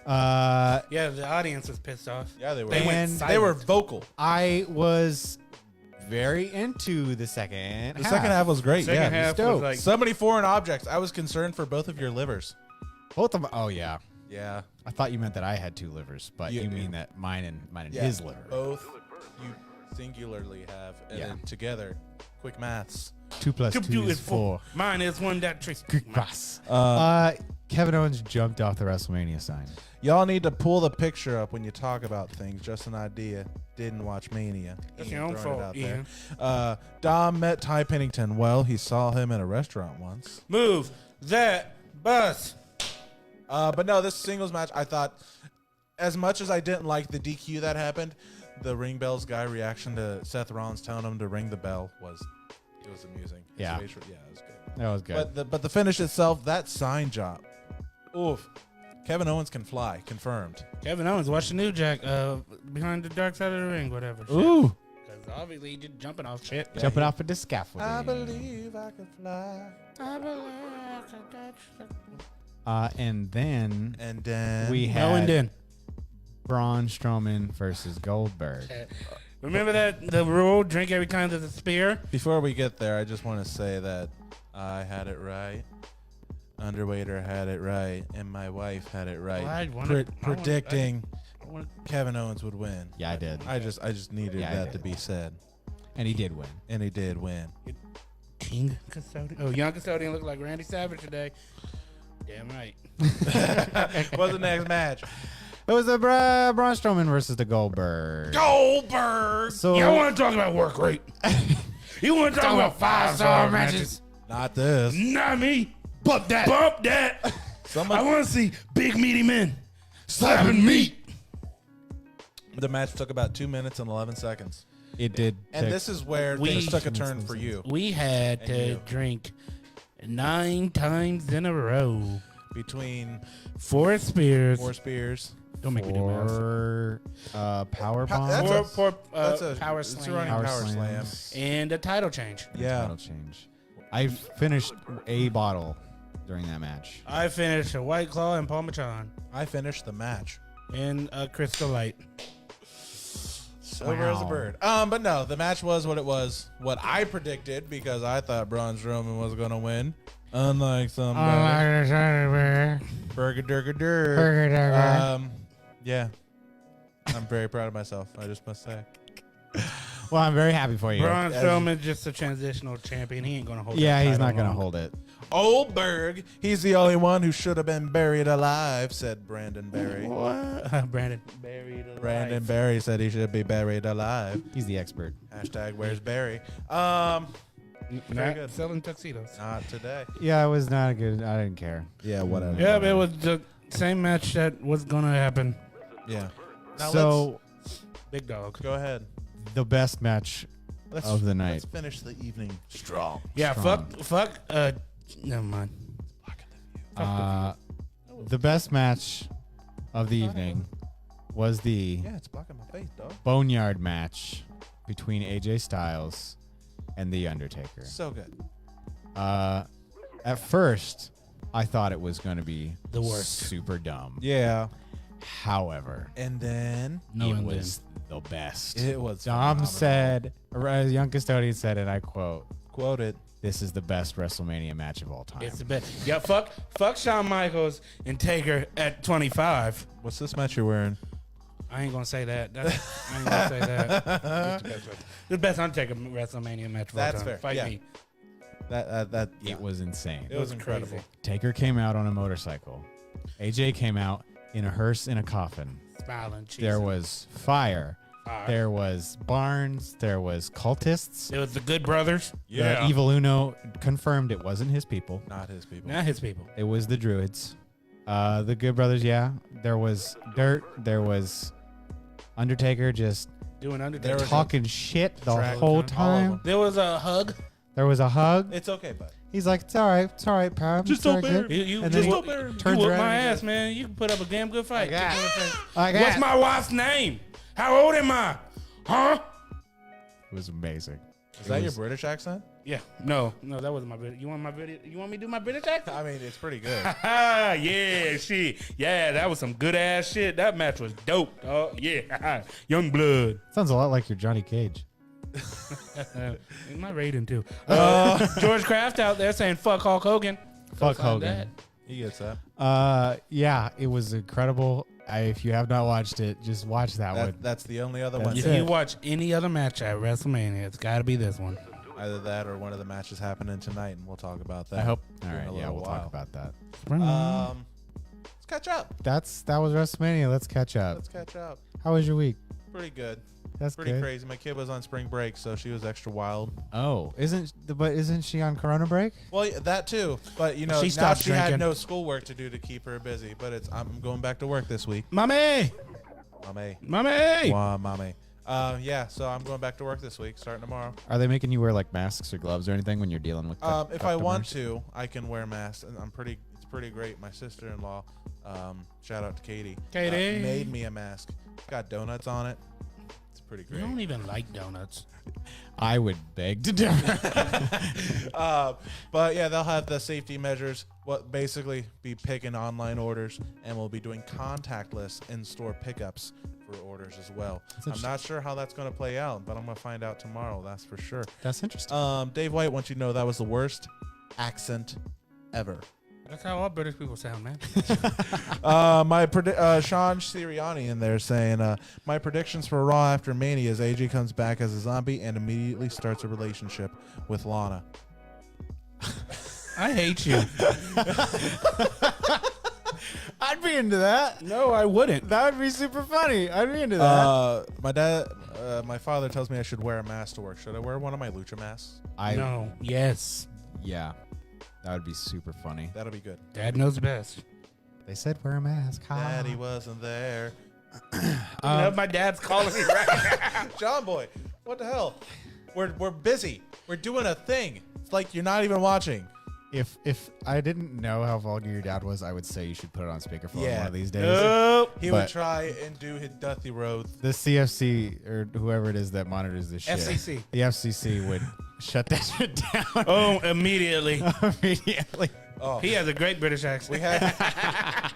Speaker 2: Yeah, the audience was pissed off.
Speaker 3: Yeah, they were.
Speaker 2: They went
Speaker 4: And
Speaker 2: silent.
Speaker 3: They were vocal.
Speaker 4: I was very into the second.
Speaker 3: The second half was great.
Speaker 2: Second
Speaker 3: yeah.
Speaker 2: half
Speaker 4: dope.
Speaker 2: was like,
Speaker 3: So many foreign objects. I was concerned for both of your livers.
Speaker 4: Both of them. Oh yeah.
Speaker 3: Yeah.
Speaker 4: I thought you meant that I had two livers, but
Speaker 3: Yeah,
Speaker 4: you
Speaker 3: yeah.
Speaker 4: mean that mine and
Speaker 3: Yeah.
Speaker 4: his liver.
Speaker 3: Both you singularly have, and
Speaker 4: Yeah.
Speaker 3: then together, quick maths.
Speaker 4: 2 plus 2
Speaker 2: 2
Speaker 4: is 4.
Speaker 2: Mine is one that trick.
Speaker 4: Pass. Kevin Owens jumped off the WrestleMania sign.
Speaker 3: Y'all need to pull the picture up when you talk about things. Just an idea. Didn't watch Mania.
Speaker 2: That's
Speaker 3: Ian
Speaker 2: your own
Speaker 3: throwing it
Speaker 2: fault,
Speaker 3: out there. Dom met Ty Pennington. Well, he saw him in a restaurant once.
Speaker 2: Move that bus.
Speaker 3: But no, this singles match, I thought, as much as I didn't like the DQ that happened, the ring bells guy reaction to Seth Rollins telling him to ring the bell was amusing. His
Speaker 4: Yeah.
Speaker 3: facial- yeah, it was good.
Speaker 4: That was good.
Speaker 3: But the finish itself, that sign job, oof. Kevin Owens can fly, confirmed.
Speaker 2: Kevin Owens, watch the new Jack behind the dark side of the ring, whatever.
Speaker 3: Ooh.
Speaker 2: Because obviously you're just jumping off shit.
Speaker 4: Jumping off of the scaffolding.
Speaker 3: I believe I can fly.
Speaker 4: And then
Speaker 3: And then
Speaker 4: we
Speaker 2: No
Speaker 4: had
Speaker 2: and then.
Speaker 4: Braun Strowman versus Goldberg.
Speaker 2: Remember that the rule: drink every time there's a spear.
Speaker 3: before we get there, I just want to say that I had it right. Underwater had it right, and my wife had it right.
Speaker 2: Well, I wanted-
Speaker 3: predicting
Speaker 2: I want-
Speaker 3: Kevin Owens would win.
Speaker 4: Yeah, I did.
Speaker 3: I just needed
Speaker 4: Yeah, I
Speaker 3: that
Speaker 4: did.
Speaker 3: to be said,
Speaker 4: And he did win.
Speaker 3: and he did win.
Speaker 2: King Custodian. Oh, young Custodian looked like Randy Savage today. Damn right.
Speaker 3: What's the next match?
Speaker 4: It was the Braun Strowman versus the Goldberg.
Speaker 2: Goldberg.
Speaker 4: So-
Speaker 2: Y'all want to talk about work rate? You want to talk about 5-star matches?
Speaker 3: Not this.
Speaker 2: Not me. Bump that. Bump that.
Speaker 3: Someone-
Speaker 2: I want to see big meaty men slapping meat.
Speaker 3: The match took about 2 minutes and 11 seconds.
Speaker 4: It did.
Speaker 3: And
Speaker 4: take-
Speaker 3: this is where
Speaker 2: We-
Speaker 3: things took a turn for you.
Speaker 2: We had
Speaker 3: And
Speaker 2: to
Speaker 3: you.
Speaker 2: drink 9 times in a row.
Speaker 3: Between
Speaker 2: 4 spears.
Speaker 3: 4 spears.
Speaker 2: Don't make me do math.
Speaker 4: Four power bombs.
Speaker 3: that's
Speaker 2: Four
Speaker 3: that's a
Speaker 2: power
Speaker 3: it's a
Speaker 2: slam.
Speaker 3: running
Speaker 4: Power
Speaker 3: power slam.
Speaker 4: slams.
Speaker 2: And a title change.
Speaker 3: Yeah.
Speaker 4: Title change. I finished a bottle during that match.
Speaker 2: I finished a White Claw and Parmesan
Speaker 3: I finished the match.
Speaker 2: and a Crystal Light.
Speaker 3: Sober as a
Speaker 4: Wow.
Speaker 3: bird. But no, the match was what it was. What I predicted because I thought Braun Strowman was going to win. Unlike somebody. Burger durger dur. Yeah. I'm very proud of myself. I just must say.
Speaker 4: Well, I'm very happy for you.
Speaker 2: Braun Strowman's just a transitional champion. He ain't gonna hold.
Speaker 4: Yeah,
Speaker 2: that
Speaker 4: he's
Speaker 2: title
Speaker 4: not gonna
Speaker 2: long.
Speaker 4: hold it.
Speaker 3: Old Berg, he's the only one who should have been buried alive, said Brandon Berry.
Speaker 2: What? Brandon buried alive.
Speaker 3: Brandon Berry said he should be buried alive.
Speaker 4: He's the expert.
Speaker 3: Hashtag where's Barry?
Speaker 2: Not
Speaker 3: good.
Speaker 2: selling tuxedos.
Speaker 3: Not today.
Speaker 4: Yeah, it was not good. I didn't care.
Speaker 3: Yeah, whatever.
Speaker 2: Yeah, but it was the same match that was gonna happen.
Speaker 3: Yeah. Now
Speaker 4: So
Speaker 2: Big dog.
Speaker 3: let's go ahead.
Speaker 4: the best match
Speaker 3: Let's,
Speaker 4: of the night.
Speaker 3: Let's finish the evening strong.
Speaker 2: Yeah,
Speaker 4: Strong.
Speaker 2: fuck. Never mind.
Speaker 4: The best match of the evening was the
Speaker 3: Yeah, it's blocking my face, dog.
Speaker 4: Boneyard match between AJ Styles and The Undertaker.
Speaker 3: So good.
Speaker 4: At first, I thought it was going to be
Speaker 2: The worst.
Speaker 4: super dumb.
Speaker 3: Yeah.
Speaker 4: However,
Speaker 3: And then
Speaker 2: No,
Speaker 4: it was the best.
Speaker 3: it was
Speaker 4: Dom
Speaker 3: phenomenal.
Speaker 4: said, or as Young Custodian said, and I quote,
Speaker 3: Quoted.
Speaker 4: "This is the best WrestleMania match of all time."
Speaker 2: It's the best. Yeah, fuck Shawn Michaels and Taker at 25.
Speaker 3: What's this match you're wearing?
Speaker 2: I ain't gonna say that. I ain't gonna say that. It's the best Undertaker WrestleMania match of all
Speaker 3: That's
Speaker 2: time.
Speaker 3: fair.
Speaker 2: Fight
Speaker 3: Yeah.
Speaker 2: me.
Speaker 3: That yeah.
Speaker 4: It was insane.
Speaker 3: It was incredible.
Speaker 2: Crazy.
Speaker 4: Taker came out on a motorcycle. AJ came out in a hearse in a coffin.
Speaker 2: Smiling. Cheesing.
Speaker 4: There was fire.
Speaker 2: Fire.
Speaker 4: There was Barnes. There was cultists.
Speaker 2: It was the Good Brothers.
Speaker 4: The Evil Uno confirmed it wasn't his people.
Speaker 3: Not his people.
Speaker 2: Not his people.
Speaker 4: It was the Druids. The Good Brothers, yeah. There was Dirt. There was Undertaker just
Speaker 2: Doing
Speaker 3: There
Speaker 2: Undertaker.
Speaker 3: was
Speaker 4: talking shit the
Speaker 3: track
Speaker 4: whole
Speaker 3: time, all of
Speaker 4: time.
Speaker 3: them.
Speaker 2: There was a hug.
Speaker 4: There was a hug.
Speaker 3: It's okay, bud.
Speaker 4: He's like, it's all right, Pam.
Speaker 3: Just
Speaker 4: It's all
Speaker 3: don't bear
Speaker 4: good."
Speaker 3: it.
Speaker 2: You
Speaker 4: And
Speaker 2: just
Speaker 4: then
Speaker 2: whoop,
Speaker 4: he
Speaker 2: you
Speaker 4: turns
Speaker 2: whoop
Speaker 4: around
Speaker 2: my
Speaker 4: and he
Speaker 2: ass, man. You can put up a damn good fight.
Speaker 4: Like that. Like
Speaker 2: What's
Speaker 4: that.
Speaker 2: my wife's name? How old am I? Huh?
Speaker 4: It was amazing.
Speaker 3: Is that your British accent?
Speaker 2: Yeah. No, that wasn't my British. You want my British? You want me to do my British accent?
Speaker 3: I mean, it's pretty good.
Speaker 2: Ah, yeah, yeah, that was some good ass shit. That match was dope. Oh, yeah, young blood.
Speaker 4: Sounds a lot like your Johnny Cage.
Speaker 2: My rating too. George Kraft out there saying fuck Hulk Hogan.
Speaker 4: Fuck
Speaker 2: Find
Speaker 4: Hogan.
Speaker 2: that.
Speaker 3: He gets that.
Speaker 4: Yeah, it was incredible. If you have not watched it, just watch that one.
Speaker 3: That's the only other
Speaker 4: That's
Speaker 3: one.
Speaker 2: If
Speaker 4: it.
Speaker 2: you watch any other match at WrestleMania, it's got to be this one.
Speaker 3: Either that or one of the matches happening tonight, and we'll talk about that.
Speaker 4: I hope. All
Speaker 3: in
Speaker 4: right,
Speaker 3: a
Speaker 4: yeah,
Speaker 3: little
Speaker 4: we'll
Speaker 3: while.
Speaker 4: talk about that.
Speaker 3: Let's catch up.
Speaker 4: That was WrestleMania. Let's catch up.
Speaker 3: Let's catch up.
Speaker 4: How was your week?
Speaker 3: Pretty good.
Speaker 4: That's
Speaker 3: Pretty
Speaker 4: good.
Speaker 3: crazy. My kid was on spring break, so she was extra wild.
Speaker 4: Oh, isn't she on Corona break?
Speaker 3: Well, yeah, that too. But you know,
Speaker 2: She
Speaker 3: now
Speaker 2: stopped
Speaker 3: she had
Speaker 2: drinking.
Speaker 3: no schoolwork to do to keep her busy. But I'm going back to work this week.
Speaker 2: Mommy!
Speaker 3: Mommy. Wow, mommy. Yeah, so I'm going back to work this week, starting tomorrow.
Speaker 4: Are they making you wear like masks or gloves or anything when you're dealing with?
Speaker 3: If I want to, I can wear masks, and it's pretty great. My sister-in-law, shout out to Katie,
Speaker 2: Katie.
Speaker 3: made me a mask. It's got donuts on it. It's pretty
Speaker 2: You
Speaker 3: great.
Speaker 2: don't even like donuts.
Speaker 4: I would beg to differ.
Speaker 3: But yeah, they'll have the safety measures. What basically be picking online orders, and we'll be doing contactless in-store pickups for orders as well. I'm not sure how that's going to play out, but I'm going to find out tomorrow. That's for sure.
Speaker 4: That's interesting.
Speaker 3: Dave White wants you to know that was the worst accent ever.
Speaker 2: That's how all British people sound, man.
Speaker 3: Sean Sirianni in there saying, my predictions for Raw after Mania is AJ comes back as a zombie and immediately starts a relationship with Lana.
Speaker 2: I hate you.
Speaker 4: I'd be into that.
Speaker 2: No, I wouldn't.
Speaker 4: That would be super funny. I'd be into that.
Speaker 3: My father tells me I should wear a mask to work. Should I wear one of my lucha masks?
Speaker 2: No. Yes.
Speaker 4: Yeah, that would be super funny.
Speaker 3: That'll be good.
Speaker 2: Dad knows best.
Speaker 4: They said wear a mask.
Speaker 3: Daddy wasn't there.
Speaker 2: You know, my dad's calling me right now.
Speaker 3: John Boy, what the hell? We're busy. We're doing a thing. It's like you're not even watching.
Speaker 4: If I didn't know how vulgar your dad was, I would say you should put it on speakerphone
Speaker 3: Yeah.
Speaker 4: one of these days.
Speaker 2: Nope.
Speaker 3: He would
Speaker 4: But-
Speaker 3: try and do his Duthy Road.
Speaker 4: The CFC or whoever it is that monitors this shit.
Speaker 2: FCC.
Speaker 4: The FCC would shut that shit down
Speaker 2: Oh, immediately.
Speaker 4: immediately.
Speaker 3: Oh,
Speaker 2: He has a great British accent.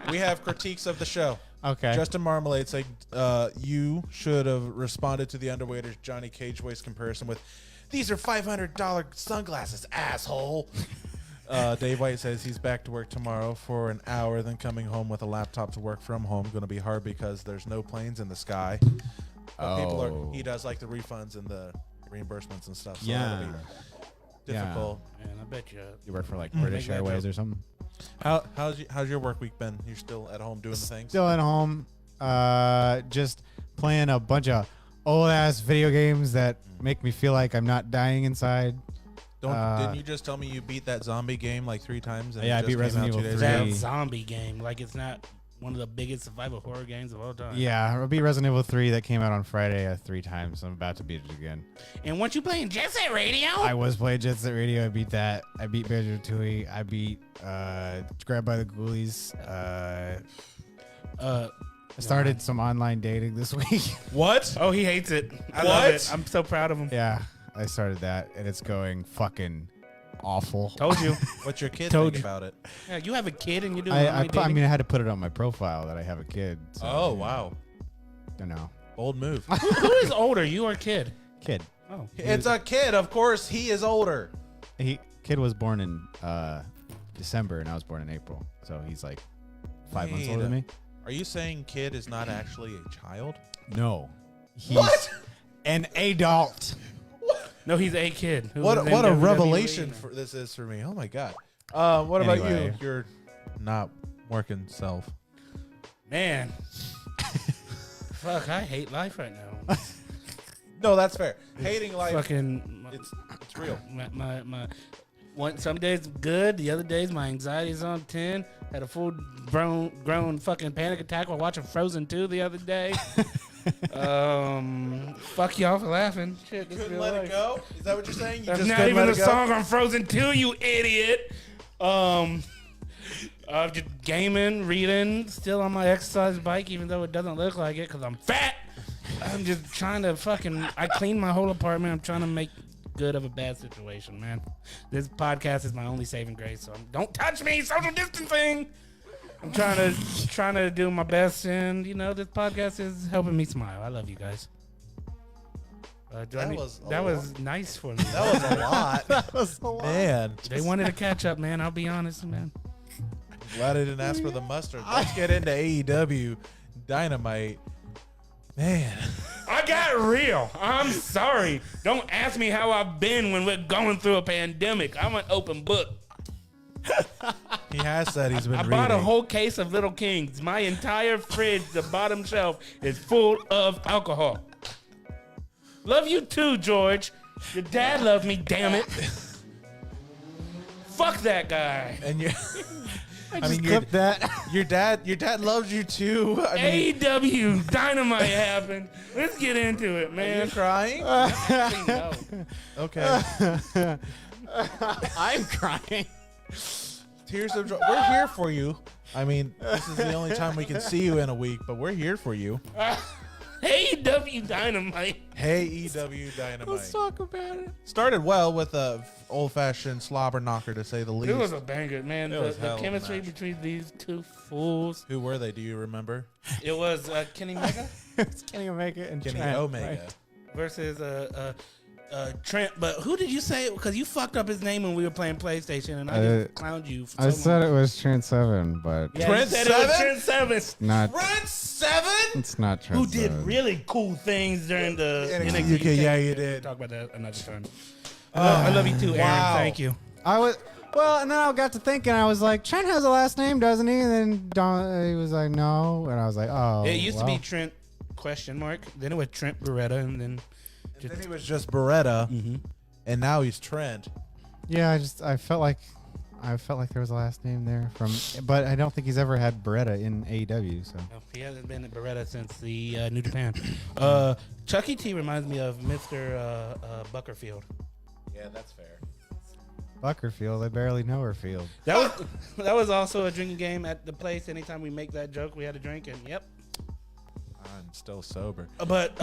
Speaker 3: we have critiques of the show.
Speaker 4: Okay.
Speaker 3: Justin Marmalade saying you should have responded to the Underwater's Johnny Cage voice comparison with, "These are $500 sunglasses, asshole." Dave White says he's back to work tomorrow for an hour, then coming home with a laptop to work from home. Going to be hard because there's no planes in the sky. But he does like the refunds and the reimbursements and stuff. So that'll be difficult.
Speaker 2: Man, I bet you.
Speaker 4: You work for like British
Speaker 2: Make that
Speaker 4: Airways
Speaker 2: joke.
Speaker 4: or something?
Speaker 3: How's your work week been? You're still at home doing the things?
Speaker 4: Still at home, just playing a bunch of old ass video games that make me feel like I'm not dying inside.
Speaker 3: Didn't you just tell me you beat that zombie game like 3 times? And
Speaker 4: Yeah,
Speaker 3: it
Speaker 4: I beat
Speaker 3: just came
Speaker 4: Resident
Speaker 3: out 2
Speaker 4: Evil
Speaker 3: days
Speaker 4: 3.
Speaker 3: ago?
Speaker 2: That zombie game, like it's not one of the biggest survival horror games of all time.
Speaker 4: Yeah, I beat Resident Evil 3 that came out on Friday 3 times. I'm about to beat it again.
Speaker 2: And once you playing Jet Set Radio,
Speaker 4: I was playing Jet Set Radio. I beat that. I beat Banjo-Tooie. I beat Grabbed by the Ghoulies. I started some online dating this week.
Speaker 3: What?
Speaker 2: Oh, he hates it. I
Speaker 3: What?
Speaker 2: love it. I'm so proud of him.
Speaker 4: Yeah, I started that, and it's going fucking awful.
Speaker 2: Told you.
Speaker 3: What's your kid
Speaker 2: Told
Speaker 3: think
Speaker 2: you.
Speaker 3: about it?
Speaker 2: Yeah, you have a kid and you're doing
Speaker 4: I
Speaker 2: online dating?
Speaker 4: mean, I had to put it on my profile that I have a kid. So,
Speaker 3: Oh, wow.
Speaker 4: I know.
Speaker 3: Bold move.
Speaker 2: Who is older, you or kid?
Speaker 4: Kid.
Speaker 2: Oh.
Speaker 3: It's a kid. Of course, he is older.
Speaker 4: Kid was born in December, and I was born in April. So he's like 5 months older than me.
Speaker 3: Are you saying kid is not actually a child?
Speaker 4: No. He's an adult.
Speaker 2: No, he's a kid.
Speaker 3: What a
Speaker 2: WWE.
Speaker 3: revelation this is for me. Oh, my God. What about you?
Speaker 4: Anyway.
Speaker 3: Your not working self.
Speaker 2: Man. Fuck, I hate life right now.
Speaker 3: No, that's fair. Hating life,
Speaker 2: Fucking.
Speaker 3: it's real.
Speaker 2: Some days good, the other days my anxiety's on 10. Had a full grown fucking panic attack while watching Frozen 2 the other day. Fuck y'all for laughing. Shit, this
Speaker 3: Couldn't
Speaker 2: real
Speaker 3: let
Speaker 2: life.
Speaker 3: it go? Is that what you're saying? You
Speaker 2: That's
Speaker 3: just
Speaker 2: not
Speaker 3: couldn't
Speaker 2: even
Speaker 3: let
Speaker 2: the
Speaker 3: it go?
Speaker 2: song on Frozen 2, you idiot. Just gaming, reading, still on my exercise bike, even though it doesn't look like it because I'm fat. I'm just trying to I cleaned my whole apartment. I'm trying to make good of a bad situation, man. This podcast is my only saving grace, so don't touch me, social distancing. I'm trying to do my best, and this podcast is helping me smile. I love you guys. That was nice for me.
Speaker 3: That was a lot.
Speaker 4: That was a lot.
Speaker 3: Man.
Speaker 2: They wanted to catch up, man. I'll be honest, man.
Speaker 3: Glad I didn't ask for the mustard. Let's get into AEW Dynamite. Man.
Speaker 2: I got real. I'm sorry. Don't ask me how I've been when we're going through a pandemic. I'm an open book.
Speaker 3: He has said he's been
Speaker 2: I
Speaker 3: reading.
Speaker 2: bought a whole case of Little Kings. My entire fridge, the bottom shelf, is full of alcohol. Love you too, George. Your dad loved me, damn it. Fuck that guy.
Speaker 3: And you
Speaker 4: I mean, clip that.
Speaker 3: your dad loves you too. I mean,
Speaker 2: AEW Dynamite happened. Let's get into it,
Speaker 3: are
Speaker 2: man.
Speaker 3: you crying?
Speaker 2: Actually, no.
Speaker 3: Okay.
Speaker 4: I'm crying.
Speaker 3: Tears of joy. We're here for you. I mean, this is the only time we can see you in a week, but we're here for you.
Speaker 2: AEW Dynamite.
Speaker 3: Hey, EW Dynamite.
Speaker 4: Let's talk about it.
Speaker 3: Started well with a old-fashioned slobber knocker, to say the least.
Speaker 2: It was a banger, man.
Speaker 3: It was
Speaker 2: The
Speaker 3: hell of a
Speaker 2: chemistry
Speaker 3: match.
Speaker 2: between these two fools.
Speaker 3: Who were they? Do you remember?
Speaker 2: It was Kenny Mega
Speaker 4: It's Kenny Omega and
Speaker 3: Kenny
Speaker 4: Trent,
Speaker 3: Omega.
Speaker 4: right?
Speaker 2: versus Trent. But who did you say? Because you fucked up his name when we were playing PlayStation, and I just clowned you. For
Speaker 4: I
Speaker 2: so
Speaker 4: said
Speaker 2: much.
Speaker 4: it was Trent 7, but
Speaker 2: Yeah,
Speaker 3: Trent
Speaker 2: you said it was
Speaker 3: 7?
Speaker 2: Trent 7.
Speaker 4: not.
Speaker 3: Trent 7?
Speaker 4: It's not Trent.
Speaker 2: Who did
Speaker 4: 7.
Speaker 2: really cool things during the
Speaker 3: NXT UK, yeah, you did.
Speaker 2: Talk about that another time. I love you too, Aaron.
Speaker 3: wow.
Speaker 2: Thank you.
Speaker 4: I was and then I got to thinking. I was like, Trent has a last name, doesn't he? And then he was like, no, and I was like, oh.
Speaker 2: It used to
Speaker 4: well.
Speaker 2: be Trent ? Then it was Trent Beretta, and then
Speaker 3: And then he was just Beretta, and now he's Trent.
Speaker 4: Yeah, I felt like there was a last name there but I don't think he's ever had Beretta in AEW. So
Speaker 2: he hasn't been at Beretta since the New Japan. Chucky T reminds me of Mr. Buckerfield.
Speaker 3: Yeah, that's fair.
Speaker 4: Buckerfield, I barely know her field.
Speaker 2: That was also a drinking game at the place. Anytime we make that joke, we had a drink, and yep.
Speaker 3: I'm still sober.
Speaker 2: But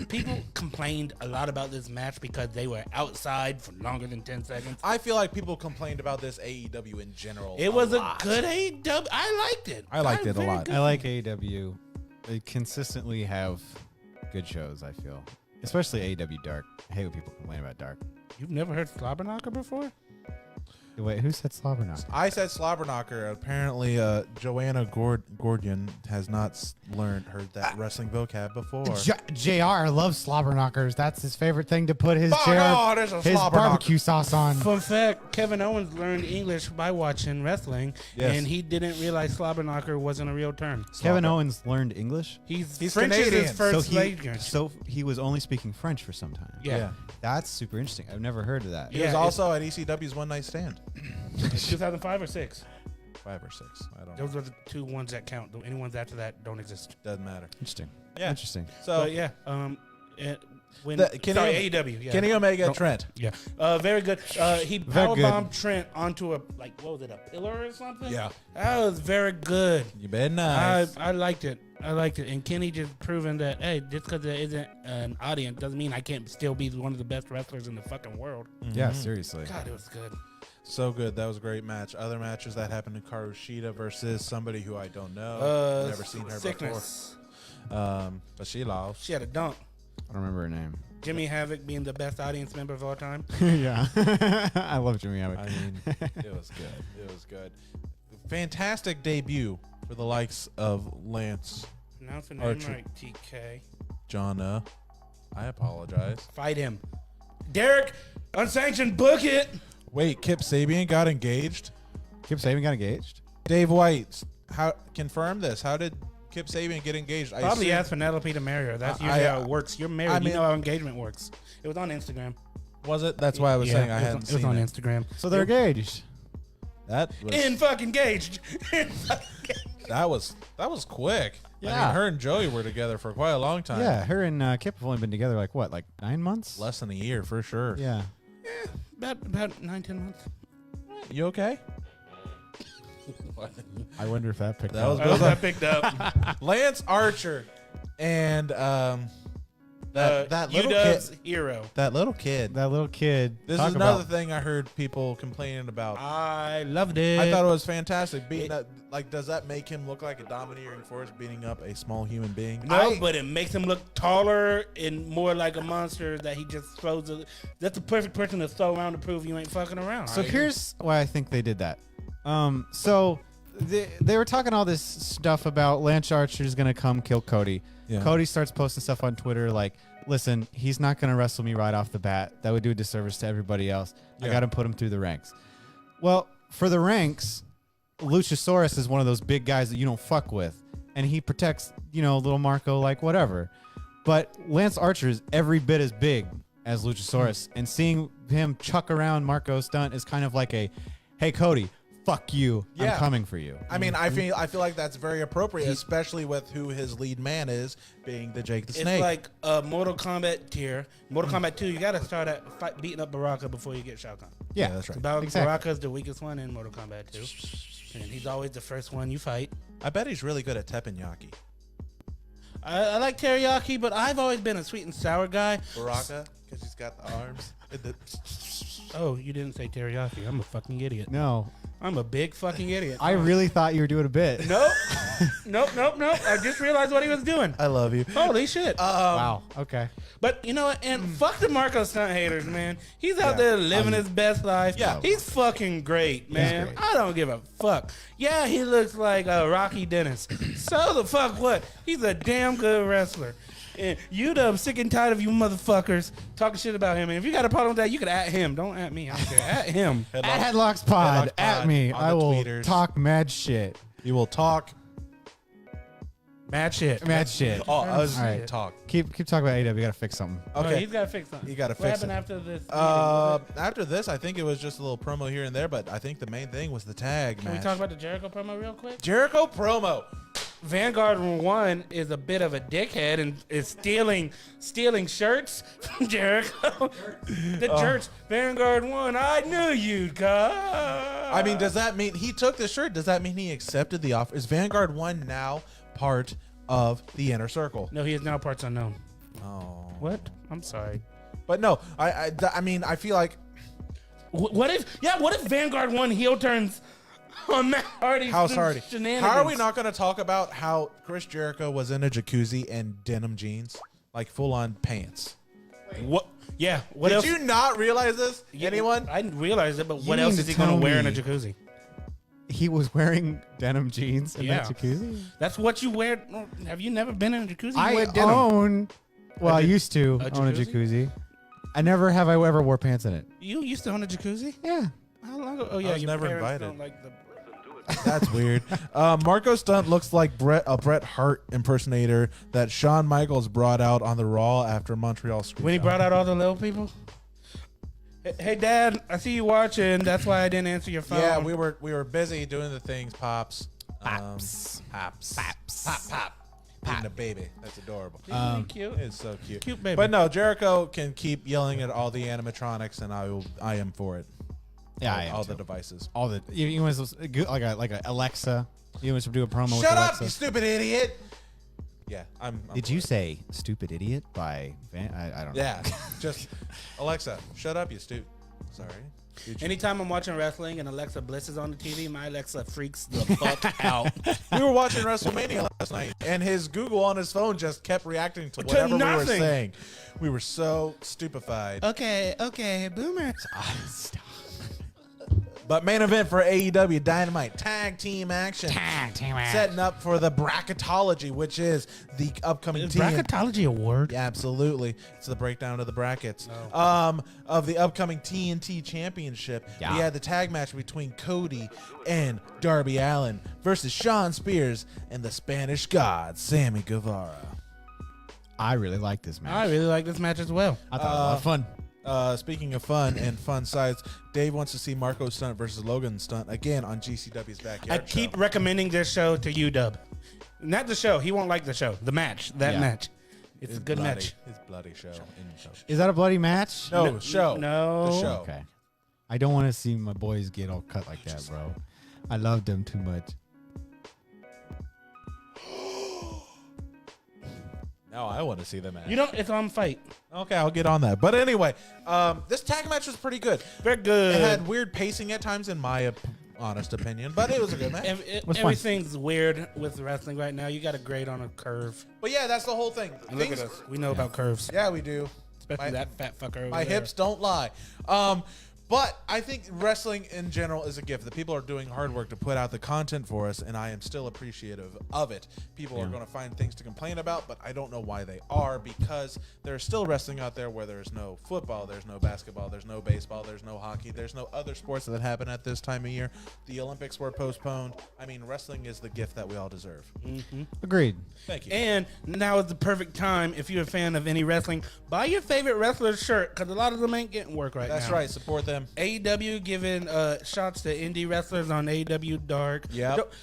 Speaker 2: people complained a lot about this match because they were outside for longer than 10 seconds.
Speaker 3: I feel like people complained about this AEW in general.
Speaker 2: It was a
Speaker 3: lot.
Speaker 2: good AEW. I liked it.
Speaker 3: I liked it a
Speaker 2: Very
Speaker 3: lot.
Speaker 2: good.
Speaker 4: I like AEW. They consistently have good shows, I feel. Especially AEW Dark. I hate when people complain about Dark.
Speaker 2: You've never heard Slobberknocker before?
Speaker 4: Wait, who said Slobberknocker?
Speaker 3: I said Slobberknocker. Apparently, Joanna Gordian has not heard that wrestling vocab before.
Speaker 4: JR loves Slobberknockers. That's his favorite thing to put his
Speaker 3: there's a
Speaker 4: his
Speaker 3: Slobberknocker.
Speaker 4: barbecue sauce on.
Speaker 2: Fun fact, Kevin Owens learned English by watching wrestling,
Speaker 3: Yes.
Speaker 2: and he didn't realize Slobberknocker wasn't a real term.
Speaker 4: Kevin Owens learned English,
Speaker 2: He's
Speaker 3: Canadian.
Speaker 2: French is his first language.
Speaker 4: so he was only speaking French for some time.
Speaker 2: Yeah.
Speaker 4: That's super interesting. I've never heard of that.
Speaker 3: He was
Speaker 2: Yeah,
Speaker 3: also at ECW's One Night Stand.
Speaker 2: 2005 or 6.
Speaker 3: 5 or 6. I don't know.
Speaker 2: Those are the two ones that count. Any ones after that don't exist.
Speaker 3: Doesn't matter.
Speaker 4: Interesting.
Speaker 3: Yeah.
Speaker 4: Interesting.
Speaker 3: So,
Speaker 2: But yeah, When,
Speaker 3: Kenny
Speaker 2: AEW. Yeah.
Speaker 3: Kenny Omega, Trent.
Speaker 2: Yeah. Very good. He
Speaker 4: Very good.
Speaker 2: powerbombed Trent onto a, like, what was it, a pillar or something?
Speaker 3: Yeah.
Speaker 2: That was very good.
Speaker 3: You bet nice.
Speaker 2: I liked it. I liked it. And Kenny just proving that, hey, just because there isn't an audience doesn't mean I can't still be one of the best wrestlers in the fucking world.
Speaker 4: Yeah, seriously.
Speaker 2: God, it was good.
Speaker 3: So good. That was a great match. Other matches that happened in Hikaru Shida versus somebody who I don't know. Never seen her
Speaker 2: Sickness.
Speaker 3: before. But she lost.
Speaker 2: She had a dunk.
Speaker 4: I don't remember her name.
Speaker 2: Jimmy Havoc being the best audience member of all time.
Speaker 4: Yeah. I love Jimmy Havoc.
Speaker 3: I mean, it was good. It was good. Fantastic debut for the likes of Lance,
Speaker 2: Pronounce the name
Speaker 3: Archer.
Speaker 2: right, TK.
Speaker 3: Jonna. I apologize.
Speaker 2: Fight him. Derek, unsanctioned, book it.
Speaker 3: Wait, Kip Sabian got engaged?
Speaker 4: Kip Sabian got engaged?
Speaker 3: Dave White, how confirm this? How did Kip Sabian get engaged? I
Speaker 2: Probably
Speaker 3: assume-
Speaker 2: ask Penelope to marry her. That's usually how it works. You're married.
Speaker 3: I mean-
Speaker 2: you know how engagement works. It was on Instagram.
Speaker 3: Was it? That's why I was saying I hadn't
Speaker 2: it was
Speaker 3: seen
Speaker 2: on
Speaker 3: it.
Speaker 2: Instagram.
Speaker 4: So they're engaged.
Speaker 3: That was
Speaker 2: In fucking engaged.
Speaker 3: that was quick. I
Speaker 4: Yeah.
Speaker 3: mean, her and Joey were together for quite a long time.
Speaker 4: Yeah, her and Kip have only been together like what, like 9 months?
Speaker 3: Less than a year for sure.
Speaker 4: Yeah.
Speaker 2: about 9-10 months.
Speaker 3: You okay?
Speaker 4: I wonder if that picked
Speaker 3: That
Speaker 4: up.
Speaker 3: was
Speaker 2: I hope that picked up.
Speaker 3: Lance Archer and that little
Speaker 2: UW's
Speaker 3: kid.
Speaker 2: hero.
Speaker 3: That little kid.
Speaker 4: That little kid.
Speaker 3: This
Speaker 4: talk
Speaker 3: is another
Speaker 4: about-
Speaker 3: thing I heard people complaining about.
Speaker 2: I loved it.
Speaker 3: I thought it was fantastic. Beating up, like, does that make him look like a domineering force beating up a small human being?
Speaker 2: No, but it makes him look taller and more like a monster that he just throws. That's the perfect person to throw around to prove you ain't fucking around.
Speaker 4: So here's why I think they did that. So they were talking all this stuff about Lance Archer's gonna come kill Cody.
Speaker 3: Yeah.
Speaker 4: Cody starts posting stuff on Twitter like, "Listen, he's not gonna wrestle me right off the bat. That would do a disservice to everybody else. I
Speaker 3: Yeah.
Speaker 4: got to put him through the ranks." Well, for the ranks, Luchasaurus is one of those big guys that you don't fuck with, and he protects, little Marco like whatever. But Lance Archer is every bit as big as Luchasaurus, and seeing him chuck around Marco Stunt is kind of like a, "Hey Cody, fuck you,
Speaker 3: Yeah.
Speaker 4: I'm coming for you."
Speaker 3: I mean, I feel like that's very appropriate, especially with who his lead man is, being the Jake the
Speaker 2: it's
Speaker 3: Snake.
Speaker 2: like a Mortal Kombat tier. Mortal Kombat 2, you got to start at beating up Baraka before you get Shao Kahn.
Speaker 4: Yeah,
Speaker 3: that's right.
Speaker 4: Exactly.
Speaker 2: Baraka's the weakest one in Mortal Kombat 2. And he's always the first one you fight.
Speaker 3: I bet he's really good at teppanyaki.
Speaker 2: I like teriyaki, but I've always been a sweet and sour guy.
Speaker 3: Baraka, because he's got the arms.
Speaker 2: Oh, you didn't say teriyaki. I'm a fucking idiot.
Speaker 4: No,
Speaker 2: I'm a big fucking idiot.
Speaker 4: I really thought you were doing a bit.
Speaker 2: Nope. Nope. I just realized what he was doing.
Speaker 3: I love you.
Speaker 2: Holy shit.
Speaker 4: Wow. Okay.
Speaker 2: But you know what? And fuck the Marco Stunt haters, man. He's out there living his best life.
Speaker 3: Yeah.
Speaker 2: He's fucking great, man.
Speaker 4: great.
Speaker 2: I don't give a fuck. Yeah, he looks like Rocky Dennis. So the fuck what? He's a damn good wrestler. And I'm sick and tired of you motherfuckers talking shit about him. And if you got a problem with that, you can at him. Don't at me. I don't care. At him.
Speaker 4: At Headlocks Pod,
Speaker 3: Headlocks
Speaker 4: at
Speaker 3: Pod
Speaker 4: me.
Speaker 3: on
Speaker 4: I
Speaker 3: the
Speaker 4: will
Speaker 3: tweeters.
Speaker 4: talk mad shit.
Speaker 3: You will talk.
Speaker 2: Mad shit.
Speaker 4: Mad shit.
Speaker 3: Oh, I was
Speaker 4: All right.
Speaker 3: talk.
Speaker 4: Keep talking about AW. We gotta fix something.
Speaker 2: Okay.
Speaker 3: Okay.
Speaker 2: He's got to fix something.
Speaker 3: You gotta
Speaker 2: What
Speaker 3: fix
Speaker 2: happened
Speaker 3: it.
Speaker 2: after this? meeting? Was it-
Speaker 3: After this, I think it was just a little promo here and there, but I think the main thing was the tag
Speaker 2: Can we
Speaker 3: match.
Speaker 2: talk about the Jericho promo real quick?
Speaker 3: Jericho promo?
Speaker 2: Vanguard 1 is a bit of a dickhead and is stealing shirts from Jericho. The church, Vanguard 1, I knew you'd come.
Speaker 3: I mean, does that mean he took the shirt? Does that mean he accepted the offer? Is Vanguard 1 now part of the inner circle?
Speaker 2: No, he is now parts unknown.
Speaker 3: Oh.
Speaker 2: What? I'm sorry.
Speaker 3: But no, I mean, I feel like
Speaker 2: What if Vanguard 1 heel turns on Matt Hardy's
Speaker 3: House Hardy.
Speaker 2: shenanigans?
Speaker 3: How are we not going to talk about how Chris Jericho was in a jacuzzi and denim jeans, like full on pants?
Speaker 2: What? Yeah. What
Speaker 3: Did
Speaker 2: else?
Speaker 3: you not realize this? Anyone?
Speaker 2: I didn't realize it, but what
Speaker 4: You
Speaker 2: else
Speaker 4: mean
Speaker 2: is
Speaker 4: to
Speaker 2: he going to
Speaker 4: tell
Speaker 2: wear in a
Speaker 4: me-
Speaker 2: jacuzzi?
Speaker 4: He was wearing denim jeans in
Speaker 2: Yeah.
Speaker 4: that jacuzzi.
Speaker 2: That's what you wear. Have you never been in a jacuzzi? You
Speaker 4: I
Speaker 2: wear denim.
Speaker 4: own. Well, I used to
Speaker 2: a
Speaker 4: own a
Speaker 2: jacuzzi?
Speaker 4: jacuzzi. I never have. I ever wore pants in it.
Speaker 2: You used to own a jacuzzi?
Speaker 4: Yeah.
Speaker 2: How long ago? Oh yeah,
Speaker 3: was
Speaker 2: your
Speaker 3: never
Speaker 2: parents
Speaker 3: invited.
Speaker 2: don't like the-
Speaker 3: That's weird. Marco Stunt looks like a Bret Hart impersonator that Shawn Michaels brought out on the Raw after Montreal Screwjob.
Speaker 2: When he brought out all the little people. Hey, Dad, I see you watching. That's why I didn't answer your phone.
Speaker 3: Yeah, we were busy doing the things, pops.
Speaker 4: Pops.
Speaker 3: Pops.
Speaker 4: Pops.
Speaker 3: Pop. eating a baby. That's adorable.
Speaker 2: Cute.
Speaker 3: It's so cute.
Speaker 2: Cute baby.
Speaker 3: But no, Jericho can keep yelling at all the animatronics, and I am for it.
Speaker 4: Yeah, I am
Speaker 3: all
Speaker 4: too.
Speaker 3: the devices.
Speaker 4: All the you want to like a Alexa. You want to do a promo? with
Speaker 3: Shut up,
Speaker 4: Alexa?
Speaker 3: you stupid idiot! Yeah, I'm
Speaker 4: Did
Speaker 3: for
Speaker 4: you
Speaker 3: it.
Speaker 4: say "stupid idiot" by Van? I don't know.
Speaker 3: Yeah, just Alexa, shut up, you stupid. Sorry.
Speaker 2: Anytime I'm watching wrestling and Alexa Bliss is on the TV, my Alexa freaks the fuck out.
Speaker 3: We were watching WrestleMania last night, and his Google on his phone just kept reacting to whatever we were
Speaker 2: nothing.
Speaker 3: saying. We were so stupefied.
Speaker 2: Okay, boomer.
Speaker 4: Stop.
Speaker 3: But main event for AEW Dynamite Tag Team Action. Setting up for the bracketology, which is the upcoming team.
Speaker 2: Bracketology award.
Speaker 3: Yeah, absolutely. It's the breakdown of the brackets. Of the upcoming TNT Championship.
Speaker 4: Yeah.
Speaker 3: We had the tag match between Cody and Darby Allin versus Shawn Spears and the Spanish God, Sammy Guevara.
Speaker 4: I really like this match.
Speaker 2: I really like this match as well.
Speaker 4: I thought it was a lot of fun.
Speaker 3: Speaking of fun and fun sides, Dave wants to see Marco Stunt versus Logan Stunt again on GCW's Backyard
Speaker 2: I keep
Speaker 3: Show.
Speaker 2: recommending this show to you, Dub. Not the show. He won't like the show. The match. That
Speaker 4: Yeah.
Speaker 2: match. It's a good
Speaker 3: bloody,
Speaker 2: match.
Speaker 3: It's bloody show.
Speaker 4: Is that a bloody match?
Speaker 3: No, show.
Speaker 2: No.
Speaker 3: The show.
Speaker 4: Okay. I don't want to see my boys get all cut like that, bro. I love them too much.
Speaker 3: Now I want to see the match.
Speaker 2: You know, it's on Fight.
Speaker 3: Okay, I'll get on that. But anyway, this tag match was pretty good.
Speaker 2: Very good.
Speaker 3: It had weird pacing at times, in my honest opinion, but it was a good match.
Speaker 4: Was fun.
Speaker 2: Everything's weird with wrestling right now. You got to grade on a curve.
Speaker 3: But yeah, that's the whole thing.
Speaker 2: And look at us. We know about curves.
Speaker 3: Yeah, we do.
Speaker 2: Especially
Speaker 3: My-
Speaker 2: that fat fucker over
Speaker 3: My
Speaker 2: there.
Speaker 3: hips don't lie. But I think wrestling in general is a gift. The people are doing hard work to put out the content for us, and I am still appreciative of it. People are going to find things to complain about, but I don't know why they are, because there's still wrestling out there where there's no football, there's no basketball, there's no baseball, there's no hockey, there's no other sports that happen at this time of year. The Olympics were postponed. I mean, wrestling is the gift that we all deserve.
Speaker 4: Agreed.
Speaker 3: Thank you.
Speaker 2: And now is the perfect time, if you're a fan of any wrestling, buy your favorite wrestler's shirt, because a lot of them ain't getting work right now.
Speaker 3: That's right. Support them.
Speaker 2: AEW giving shots to indie wrestlers on AEW Dark.
Speaker 3: Yep.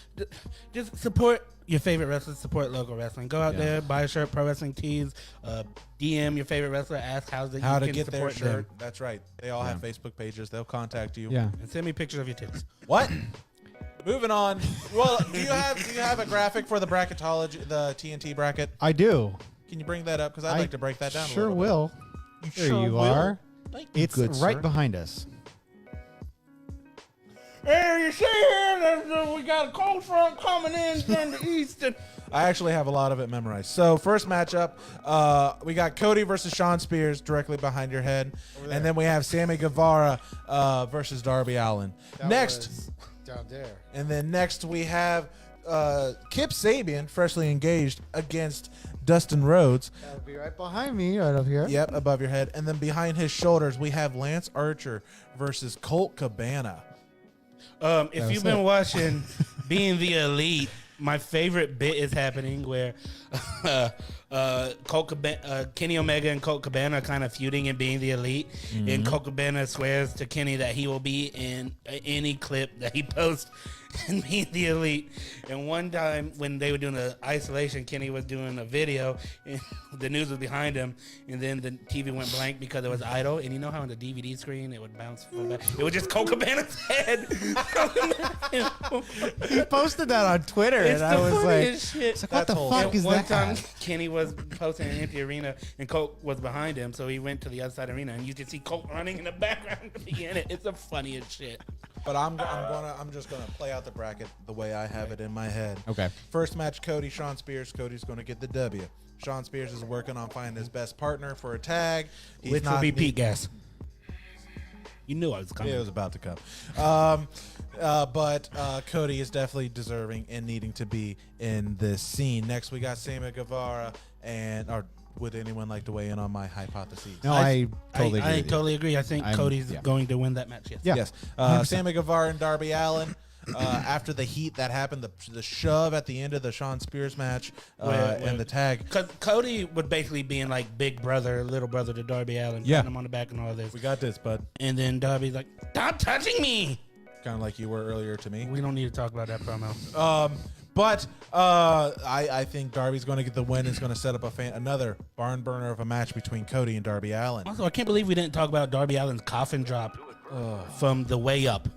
Speaker 2: Just support your favorite wrestlers. Support local wrestling. Go out there, buy a shirt, Pro Wrestling Tees. DM your favorite wrestler. Ask how
Speaker 3: How
Speaker 2: you
Speaker 3: to
Speaker 2: can
Speaker 3: get their
Speaker 2: support them.
Speaker 3: shirt. That's right. They all have Facebook pages. They'll contact you.
Speaker 4: Yeah.
Speaker 2: And send me pictures of your tits.
Speaker 3: What? Moving on. Well, do you have a graphic for the bracketology, the TNT bracket?
Speaker 4: I do.
Speaker 3: Can you bring that up? Because I'd like to break that down.
Speaker 4: Sure
Speaker 3: a little
Speaker 4: will.
Speaker 3: Bit.
Speaker 4: There
Speaker 3: sure
Speaker 4: you
Speaker 3: will.
Speaker 4: are.
Speaker 3: Thank you,
Speaker 4: It's
Speaker 3: good
Speaker 4: right
Speaker 3: sir.
Speaker 4: behind us.
Speaker 2: Hey, you see here that we got a cold front coming in from the east. And
Speaker 3: I actually have a lot of it memorized. So first matchup, we got Cody versus Shawn Spears directly behind your head, and then we have Sammy Guevara versus Darby Allin. Next,
Speaker 5: Down there.
Speaker 3: and then next we have Kip Sabian, freshly engaged, against Dustin Rhodes.
Speaker 5: That'll be right behind me, right up here.
Speaker 3: Yep, above your head, and then behind his shoulders we have Lance Archer versus Colt Cabana.
Speaker 2: If you've been watching Being the Elite, my favorite bit is happening where Kenny Omega and Colt Cabana are kind of feuding and Being the Elite, and Colt Cabana swears to Kenny that he will be in any clip that he posts in Being the Elite. And one time when they were doing the isolation, Kenny was doing a video, and the news was behind him, and then the TV went blank because it was idle. And you know how on the DVD screen it would bounce from back? It was just Colt Cabana's head.
Speaker 4: He posted that on Twitter,
Speaker 2: It's
Speaker 4: and I
Speaker 2: the
Speaker 4: was like,
Speaker 2: funniest shit.
Speaker 4: what the fuck
Speaker 2: And
Speaker 4: is
Speaker 2: one
Speaker 4: that?
Speaker 2: time, Kenny was posting an empty arena, and Colt was behind him, so he went to the other side arena, and you can see Colt running in the background to be in it. It's the funniest shit.
Speaker 3: But I'm just gonna play out the bracket the way I have it in my head.
Speaker 4: Okay.
Speaker 3: First match, Cody, Shawn Spears. Cody's gonna get the W. Shawn Spears is working on finding his best partner for a tag. He's
Speaker 2: Which will
Speaker 3: not
Speaker 2: be
Speaker 3: need-
Speaker 2: Pete Gas. You knew I was coming.
Speaker 3: Yeah, it was about to come. But Cody is definitely deserving and needing to be in this scene. Next, we got Sammy Guevara, or would anyone like to weigh in on my hypotheses?
Speaker 4: No, I totally agree.
Speaker 2: I
Speaker 4: with you.
Speaker 2: totally agree. I think
Speaker 4: I'm-
Speaker 2: Cody's
Speaker 4: yeah.
Speaker 2: going to win that match. Yes.
Speaker 4: Yeah.
Speaker 3: Yes.
Speaker 4: 100%.
Speaker 3: Sammy Guevara and Darby Allin. After the heat that happened, the shove at the end of the Shawn Spears match and the tag.
Speaker 2: Because Cody would basically be in like big brother, little brother to Darby Allin,
Speaker 4: Yeah.
Speaker 2: patting him on the back and all this.
Speaker 3: We got this, bud.
Speaker 2: And then Darby's like, "Stop touching me."
Speaker 3: Kind of like you were earlier to me.
Speaker 2: We don't need to talk about that promo.
Speaker 3: But I think Darby's going to get the win. It's going to set up another barn burner of a match between Cody and Darby Allin.
Speaker 2: Also, I can't believe we didn't talk about Darby Allin's coffin drop from the way up.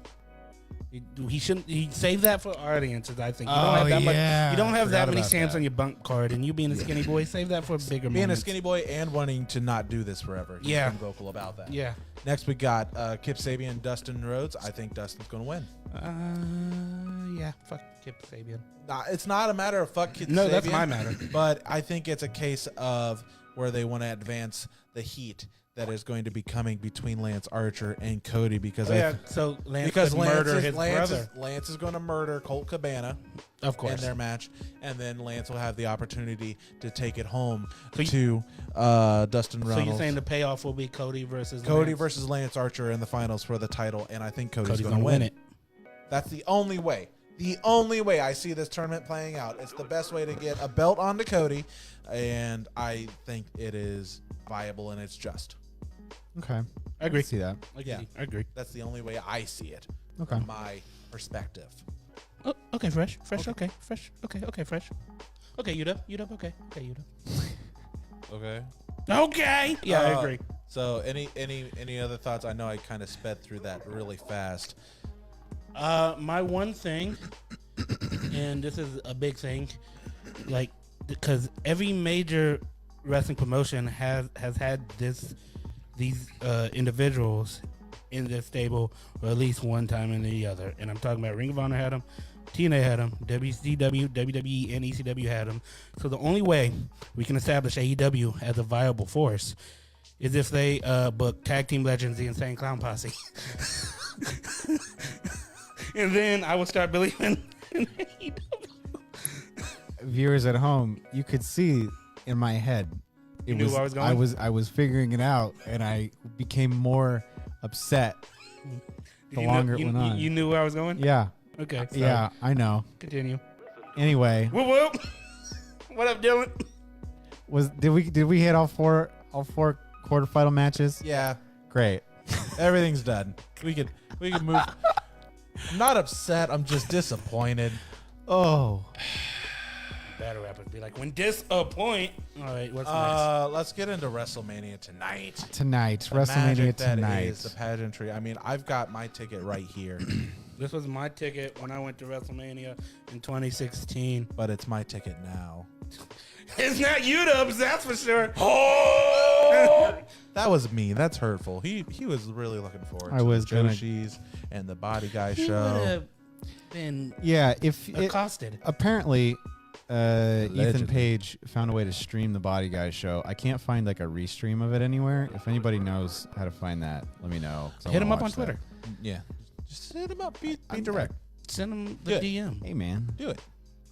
Speaker 2: He shouldn't. He saved that for audiences. I think you don't have that much. You don't have that many stamps on your bunk card, and you being a skinny boy, save that for bigger.
Speaker 3: Being
Speaker 2: moments.
Speaker 3: a skinny boy and wanting to not do this forever. He's been vocal about that.
Speaker 2: Yeah.
Speaker 3: Next we got Kip Sabian, Dustin Rhodes. I think Dustin's going to win.
Speaker 2: Yeah. Fuck Kip Sabian.
Speaker 3: It's not a matter of fuck Kip Sabian.
Speaker 2: No, that's my matter.
Speaker 3: But I think it's a case of where they want to advance the heat that is going to be coming between Lance Archer and Cody because
Speaker 2: so Lance could murder his brother.
Speaker 3: Lance is going to murder Colt Cabana,
Speaker 2: of course,
Speaker 3: in their match, and then Lance will have the opportunity to take it home to Dustin Runnels.
Speaker 2: So you're saying the payoff will be Cody versus
Speaker 3: Lance Archer in the finals for the title, and I think Cody's going to win it. That's the only way. The only way I see this tournament playing out. It's the best way to get a belt onto Cody, and I think it is viable and it's just.
Speaker 4: Okay.
Speaker 2: I agree.
Speaker 4: See that.
Speaker 3: Yeah,
Speaker 2: I agree.
Speaker 3: That's the only way I see it.
Speaker 4: Okay.
Speaker 3: From my perspective.
Speaker 2: Oh, okay, fresh. Okay, fresh. Okay, fresh. Okay, Yuda. Okay, Yuda.
Speaker 3: Okay.
Speaker 2: Okay. Yeah, I agree.
Speaker 3: So, any other thoughts? I know I kind of sped through that really fast.
Speaker 2: My one thing, and this is a big thing, like because every major wrestling promotion has had these individuals in their stable, or at least one time in the other. And I'm talking about Ring of Honor had them, TNA had them, WCW, WWE, and ECW had them. So the only way we can establish AEW as a viable force is if they book Tag Team Legends, the Insane Clown Posse. And then I would start believing in AEW.
Speaker 4: Viewers at home, you could see in my head.
Speaker 2: You knew where I was going?
Speaker 4: I was figuring it out, and I became more upset the longer it went on.
Speaker 2: You knew where I was going?
Speaker 4: Yeah.
Speaker 2: Okay. So
Speaker 4: yeah, I know.
Speaker 2: Continue.
Speaker 4: Anyway.
Speaker 2: Whoop whoop. What up, Dylan?
Speaker 4: Did we hit all four quarterfinal matches?
Speaker 3: Yeah.
Speaker 4: Great.
Speaker 3: Everything's done. We could move. I'm not upset. I'm just disappointed.
Speaker 4: Oh.
Speaker 2: Battle rappers be like, when disappoint. All right, what's next?
Speaker 3: Let's get into WrestleMania tonight.
Speaker 4: WrestleMania tonight.
Speaker 3: Is the pageantry. I mean, I've got my ticket right here.
Speaker 2: This was my ticket when I went to WrestleMania in 2016.
Speaker 3: But it's my ticket now.
Speaker 2: It's not Udub's, that's for sure.
Speaker 3: Oh! That was mean. That's hurtful. He was really looking forward to the Joshi's and the Body Guy show.
Speaker 2: Been
Speaker 4: if
Speaker 2: accosted.
Speaker 4: Apparently, Ethan Page found a way to stream the Body Guy show. I can't find like a restream of it anywhere. If anybody knows how to find that, let me know.
Speaker 2: Hit him up on Twitter.
Speaker 3: Yeah. Just hit him up. Be direct.
Speaker 2: Send him the DM.
Speaker 4: Hey, man.
Speaker 3: Do it.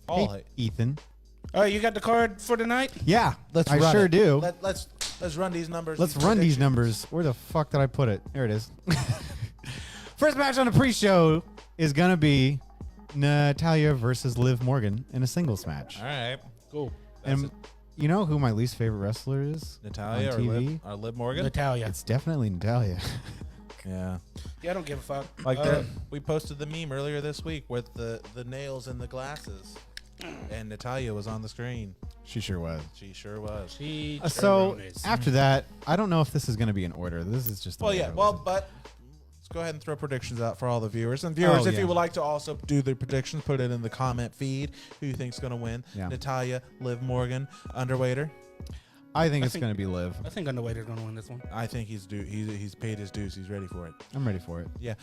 Speaker 4: Hey, Ethan.
Speaker 2: All right, you got the card for tonight?
Speaker 4: Yeah, I
Speaker 3: run
Speaker 4: sure
Speaker 3: it.
Speaker 4: do.
Speaker 3: Let's run these numbers.
Speaker 4: Let's run these numbers. Where the fuck did I put it? There it is. First match on the pre-show is going to be Natalya versus Liv Morgan in a singles match.
Speaker 3: All right. Cool.
Speaker 4: And you know who my least favorite wrestler is?
Speaker 3: Natalya
Speaker 4: on TV?
Speaker 3: or Liv Morgan?
Speaker 2: Natalya.
Speaker 4: It's definitely Natalya.
Speaker 3: Yeah.
Speaker 2: Yeah, I don't give a fuck.
Speaker 3: Like we posted the meme earlier this week with the nails in the glasses. And Natalya was on the screen.
Speaker 4: She sure was.
Speaker 3: She sure was.
Speaker 4: So after that, I don't know if this is going to be in order. This is just.
Speaker 3: But let's go ahead and throw predictions out for all the viewers. And viewers, if you would like to also do the predictions, put it in the comment feed. Who you think's going to win?
Speaker 4: Yeah.
Speaker 3: Natalya, Liv Morgan, underwater.
Speaker 4: I think it's going to be Liv.
Speaker 2: I think Underwater's going to win this one.
Speaker 3: I think he's paid his dues. He's ready for it.
Speaker 4: I'm ready for it.
Speaker 3: Yeah.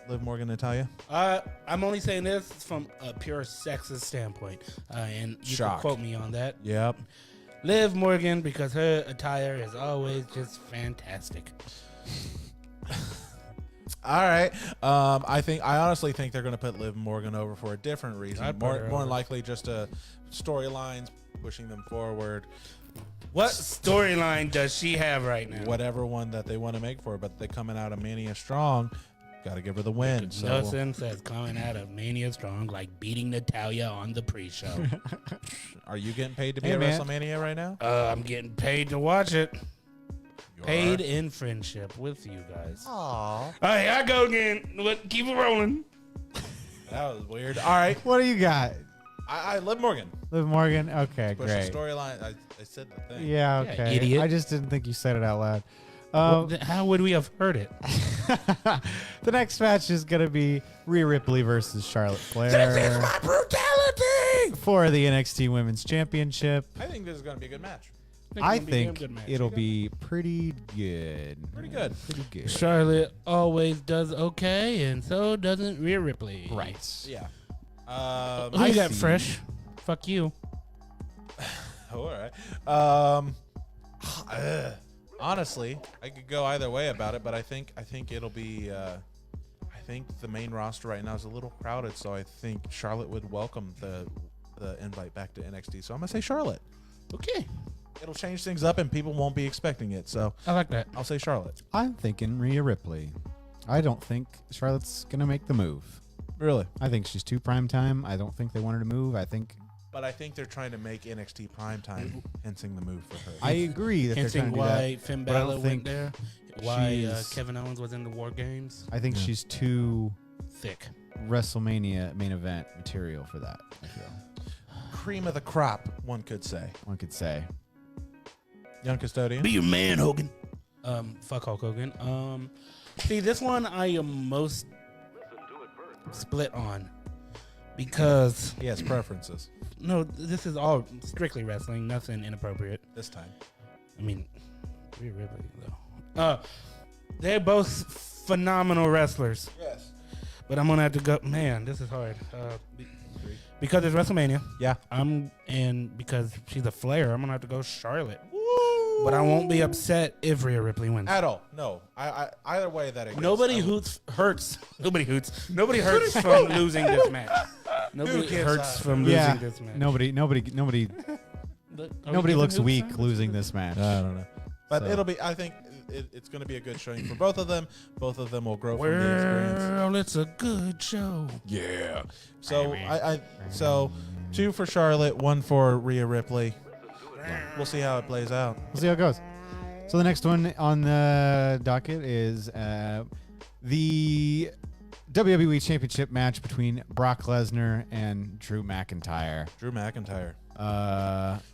Speaker 3: Liv Morgan, Natalya.
Speaker 2: I'm only saying this from a pure sexist standpoint, and you can quote me on that.
Speaker 3: Yep.
Speaker 2: Liv Morgan, because her attire is always just fantastic.
Speaker 3: All right. I honestly think they're going to put Liv Morgan over for a different reason. More likely just storylines pushing them forward.
Speaker 2: What storyline does she have right now?
Speaker 3: Whatever one that they want to make for her, but they're coming out of Mania strong. Got to give her the win. So.
Speaker 2: Nelson says coming out of Mania strong, like beating Natalya on the pre-show.
Speaker 3: Are you getting paid to be at WrestleMania right now?
Speaker 2: I'm getting paid to watch it. Paid in friendship with you guys.
Speaker 3: Aww.
Speaker 2: All right, I go again. Keep it rolling.
Speaker 3: That was weird. All right.
Speaker 4: What do you got?
Speaker 3: Liv Morgan.
Speaker 4: Liv Morgan. Okay,
Speaker 3: Push the
Speaker 4: great.
Speaker 3: storyline. I said the thing.
Speaker 4: Yeah,
Speaker 2: Yeah,
Speaker 4: okay.
Speaker 2: idiot.
Speaker 4: I just didn't think you said it out loud.
Speaker 2: Well, how would we have heard it?
Speaker 4: The next match is going to be Rhea Ripley versus Charlotte Flair
Speaker 3: This is my brutality.
Speaker 4: for the NXT Women's Championship.
Speaker 3: I think this is going to be a good match.
Speaker 4: I
Speaker 2: It's gonna be a
Speaker 4: think
Speaker 2: good match.
Speaker 4: it'll be pretty good.
Speaker 3: Pretty good.
Speaker 4: Pretty good.
Speaker 2: Charlotte always does okay, and so doesn't Rhea Ripley.
Speaker 4: Right.
Speaker 3: Yeah.
Speaker 2: Who you got
Speaker 4: see.
Speaker 2: fresh? Fuck you.
Speaker 3: All right. Honestly, I could go either way about it, but I think it'll be. I think the main roster right now is a little crowded, so I think Charlotte would welcome the invite back to NXT. So I'm gonna say Charlotte.
Speaker 2: Okay.
Speaker 3: It'll change things up, and people won't be expecting it. So
Speaker 2: I like that.
Speaker 3: I'll say Charlotte.
Speaker 4: I'm thinking Rhea Ripley. I don't think Charlotte's going to make the move.
Speaker 3: Really?
Speaker 4: I think she's too prime time. I don't think they want her to move.
Speaker 3: But I think they're trying to make NXT primetime, hensing the move for her.
Speaker 4: I agree that they're
Speaker 2: Hinting
Speaker 4: trying to do
Speaker 2: why
Speaker 4: that.
Speaker 2: Finn
Speaker 4: but I don't
Speaker 2: Balor went
Speaker 4: think
Speaker 2: there. Why
Speaker 4: she's-
Speaker 2: Kevin Owens was in the War Games.
Speaker 4: I think she's too
Speaker 2: Thick.
Speaker 4: WrestleMania main event material for that, I feel.
Speaker 3: Cream of the crop, one could say.
Speaker 4: One could say.
Speaker 3: Young custodian.
Speaker 2: Be your man, Hogan. Fuck Hulk Hogan. See, this one I am most split on because
Speaker 3: He has preferences
Speaker 2: no, this is all strictly wrestling, nothing inappropriate.
Speaker 3: this time.
Speaker 2: I mean, Rhea Ripley though. They're both phenomenal wrestlers,
Speaker 3: Yes.
Speaker 2: but I'm gonna have to go. Man, this is hard. Because it's WrestleMania.
Speaker 3: Yeah.
Speaker 2: And because she's a Flair, I'm gonna have to go Charlotte. But I won't be upset if Rhea Ripley wins.
Speaker 3: At all. No. I either way that it goes.
Speaker 2: Nobody hurts. Nobody hurts from losing this match. Nobody
Speaker 3: gives
Speaker 2: hurts
Speaker 3: a-
Speaker 2: from
Speaker 4: Yeah.
Speaker 2: losing this match.
Speaker 4: Nobody looks weak losing this match.
Speaker 3: I don't know. But
Speaker 4: So-
Speaker 3: it'll be. I think it's going to be a good showing for both of them. Both of them will grow from the experience.
Speaker 2: Well, it's a good show.
Speaker 3: Yeah. So so 2 for Charlotte, 1 for Rhea Ripley. We'll see how it plays out.
Speaker 4: We'll see how it goes. So the next one on the docket is the WWE Championship match between Brock Lesnar and Drew McIntyre.
Speaker 3: Drew McIntyre.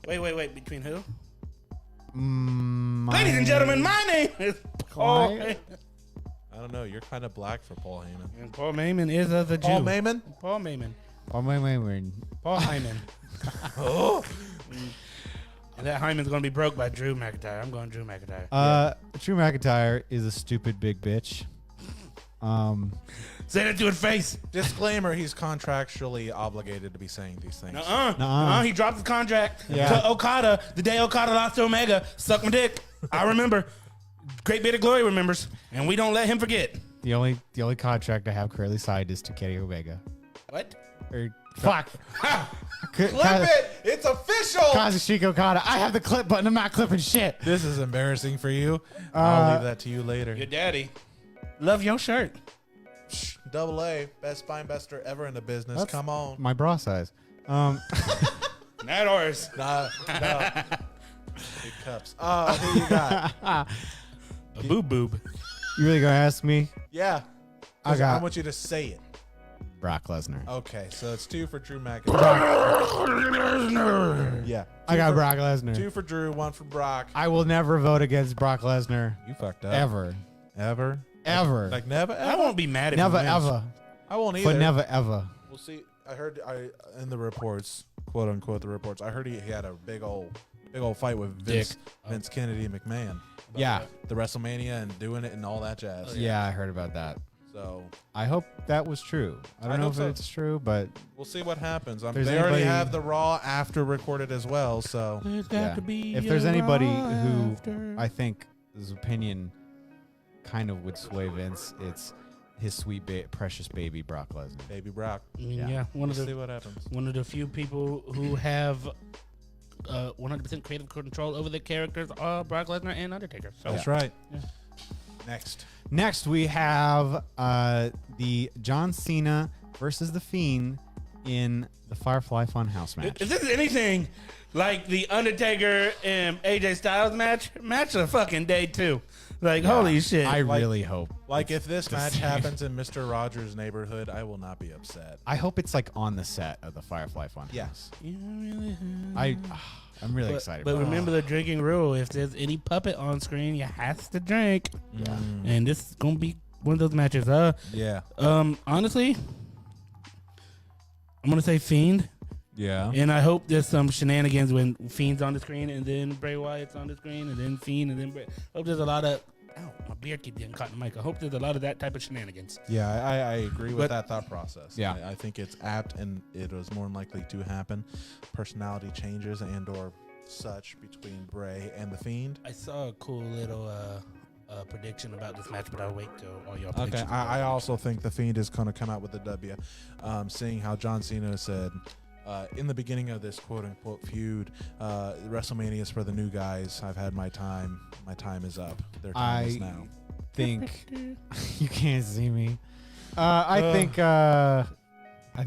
Speaker 2: Wait. Between who?
Speaker 4: My-
Speaker 2: Ladies and gentlemen, my name is Paul
Speaker 4: Why-
Speaker 2: Heyman.
Speaker 3: I don't know. You're kind of black for Paul Heyman.
Speaker 2: And Paul Heyman is the Jew.
Speaker 3: Paul Heyman?
Speaker 2: Paul Heyman.
Speaker 4: Oh, wait.
Speaker 2: Paul Heyman.
Speaker 3: Oh.
Speaker 2: And that Heyman's going to be broke by Drew McIntyre. I'm going Drew McIntyre.
Speaker 4: Drew McIntyre is a stupid big bitch.
Speaker 2: Say that to his face.
Speaker 3: Disclaimer: he's contractually obligated to be saying these things.
Speaker 4: Nuh-uh.
Speaker 2: He dropped his contract
Speaker 4: Yeah.
Speaker 2: to Okada the day Okada lost to Omega. Suck my dick. I remember. Great Bit of Glory remembers, and we don't let him forget.
Speaker 4: The only contract I have currently signed is to Kenny Omega.
Speaker 2: What?
Speaker 4: Or fuck.
Speaker 3: Clip it! It's official!
Speaker 4: Kazuchika Okada. I have the clip button. I'm not clipping shit.
Speaker 3: This is embarrassing for you. I'll leave that to you later.
Speaker 2: Your daddy. Love your shirt.
Speaker 3: Double A, best spine buster ever in the business.
Speaker 4: That's-
Speaker 3: Come on.
Speaker 4: My bra size.
Speaker 2: Not ours.
Speaker 3: Nah. Big cups. Who you got?
Speaker 2: A boob boob.
Speaker 4: You really gonna ask me?
Speaker 3: Yeah.
Speaker 4: I got-
Speaker 3: I want you to say it.
Speaker 4: Brock Lesnar.
Speaker 3: Okay, so it's 2 for Drew McIntyre. Yeah.
Speaker 4: I got Brock Lesnar.
Speaker 3: 2 for Drew, 1 for Brock.
Speaker 4: I will never vote against Brock Lesnar.
Speaker 3: You fucked up.
Speaker 4: Ever.
Speaker 3: Ever?
Speaker 4: Ever.
Speaker 3: Like never
Speaker 2: I
Speaker 3: ever?
Speaker 2: won't be mad if
Speaker 4: Never
Speaker 2: he wins.
Speaker 4: ever.
Speaker 3: I won't either.
Speaker 4: But never ever.
Speaker 3: We'll see. I heard in the reports, quote unquote the reports, I heard he had a big old fight with Vince Kennedy McMahon.
Speaker 4: Yeah.
Speaker 3: The WrestleMania and doing it and all that jazz.
Speaker 4: Yeah, I heard about that.
Speaker 3: So
Speaker 4: I hope that was true. I don't know
Speaker 3: hope
Speaker 4: if
Speaker 3: so.
Speaker 4: it's true, but
Speaker 3: we'll see what happens.
Speaker 4: There's
Speaker 3: They already
Speaker 4: anybody-
Speaker 3: have the Raw after recorded as well. So
Speaker 2: There's
Speaker 4: yeah.
Speaker 2: got to be
Speaker 4: If there's
Speaker 2: a
Speaker 4: anybody
Speaker 2: raw
Speaker 4: who
Speaker 2: after.
Speaker 4: I think his opinion kind of would sway Vince, it's his sweet precious baby Brock Lesnar.
Speaker 3: Baby Brock.
Speaker 2: Yeah, one
Speaker 3: We'll
Speaker 2: of
Speaker 3: see
Speaker 2: the
Speaker 3: what happens.
Speaker 2: few people who have 100% creative control over the characters are Brock Lesnar and Undertaker. So
Speaker 3: That's right.
Speaker 2: Yeah.
Speaker 4: Next we have the John Cena versus the Fiend in the Firefly Funhouse match.
Speaker 2: If this is anything like the Undertaker and AJ Styles match of fucking day 2. Like, holy shit.
Speaker 4: I really hope.
Speaker 3: Like if this match happens in Mr. Rogers' neighborhood, I will not be upset.
Speaker 4: I hope it's like on the set of the Firefly Funhouse.
Speaker 3: Yes.
Speaker 4: I'm really excited.
Speaker 2: But
Speaker 4: about
Speaker 2: remember the drinking rule. If there's any puppet on screen, you has to drink.
Speaker 3: Yeah.
Speaker 2: And this is going to be one of those matches.
Speaker 3: Yeah.
Speaker 2: Honestly, I'm going to say Fiend.
Speaker 3: Yeah.
Speaker 2: And I hope there's some shenanigans when Fiend's on the screen and then Bray Wyatt's on the screen and then Fiend and then Bray. I hope there's a lot of... Ow, my beard keep getting caught in the mic. I hope there's a lot of that type of shenanigans.
Speaker 3: Yeah, I agree with that thought process.
Speaker 4: Yeah.
Speaker 3: I think it's apt and it was more than likely to happen. Personality changes and or such between Bray and the Fiend.
Speaker 2: I saw a cool little prediction about this match, but I'll wait till all y'all
Speaker 3: Okay,
Speaker 2: predictions.
Speaker 3: I also think the Fiend is going to come out with the W. Seeing how John Cena said in the beginning of this quote-unquote feud, WrestleMania is for the new guys. I've had my time. My time is up. Their time is now.
Speaker 4: think you can't see me. I think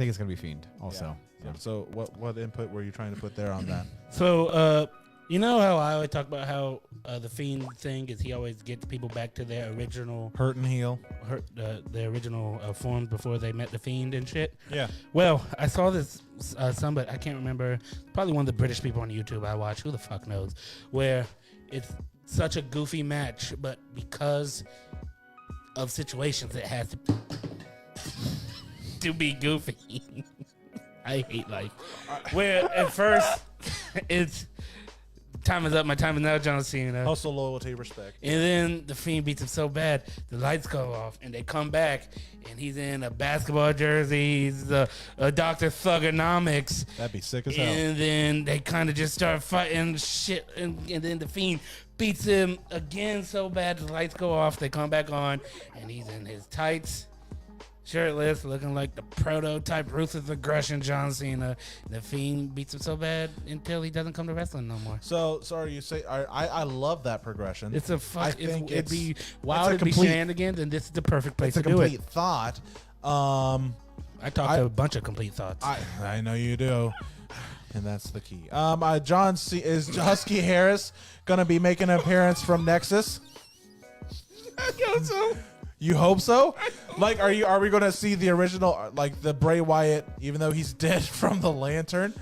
Speaker 4: it's gonna be Fiend also.
Speaker 3: Yeah. So what input were you trying to put there on that?
Speaker 2: So, you know how I always talk about how the Fiend thing is he always gets people back to their original
Speaker 3: Hurt and heel.
Speaker 2: the original forms before they met the Fiend and shit.
Speaker 3: Yeah.
Speaker 2: Well, I saw this but I can't remember. Probably one of the British people on YouTube I watch. Who the fuck knows? Where it's such a goofy match, but because of situations, it has to be goofy. I hate life. Where at first it's time is up, my time is now, John Cena.
Speaker 3: Hustle, loyalty, respect.
Speaker 2: And then the Fiend beats him so bad, the lights go off, and they come back, and he's in a basketball jersey. He's a Dr. Thugonomics.
Speaker 3: That'd be sick as hell.
Speaker 2: And then they kind of just start fighting shit, and then the Fiend beats him again so bad, the lights go off, they come back on, and he's in his tights, shirtless, looking like the prototype ruthless aggression John Cena. The Fiend beats him so bad until he doesn't come to wrestling no more.
Speaker 3: So sorry, you say I love that progression.
Speaker 2: It's a fuck. It'd be wild.
Speaker 3: it's a
Speaker 2: It'd be
Speaker 3: complete-
Speaker 2: shenanigans, and this is the perfect place
Speaker 3: It's a
Speaker 2: to do it.
Speaker 3: complete thought.
Speaker 2: I talked to a bunch of complete thoughts.
Speaker 3: I know you do, and that's the key. John C is Husky Harris gonna be making an appearance from Nexus? You hope so? Like, are we gonna see the original, like the Bray Wyatt, even though he's dead from the Lantern?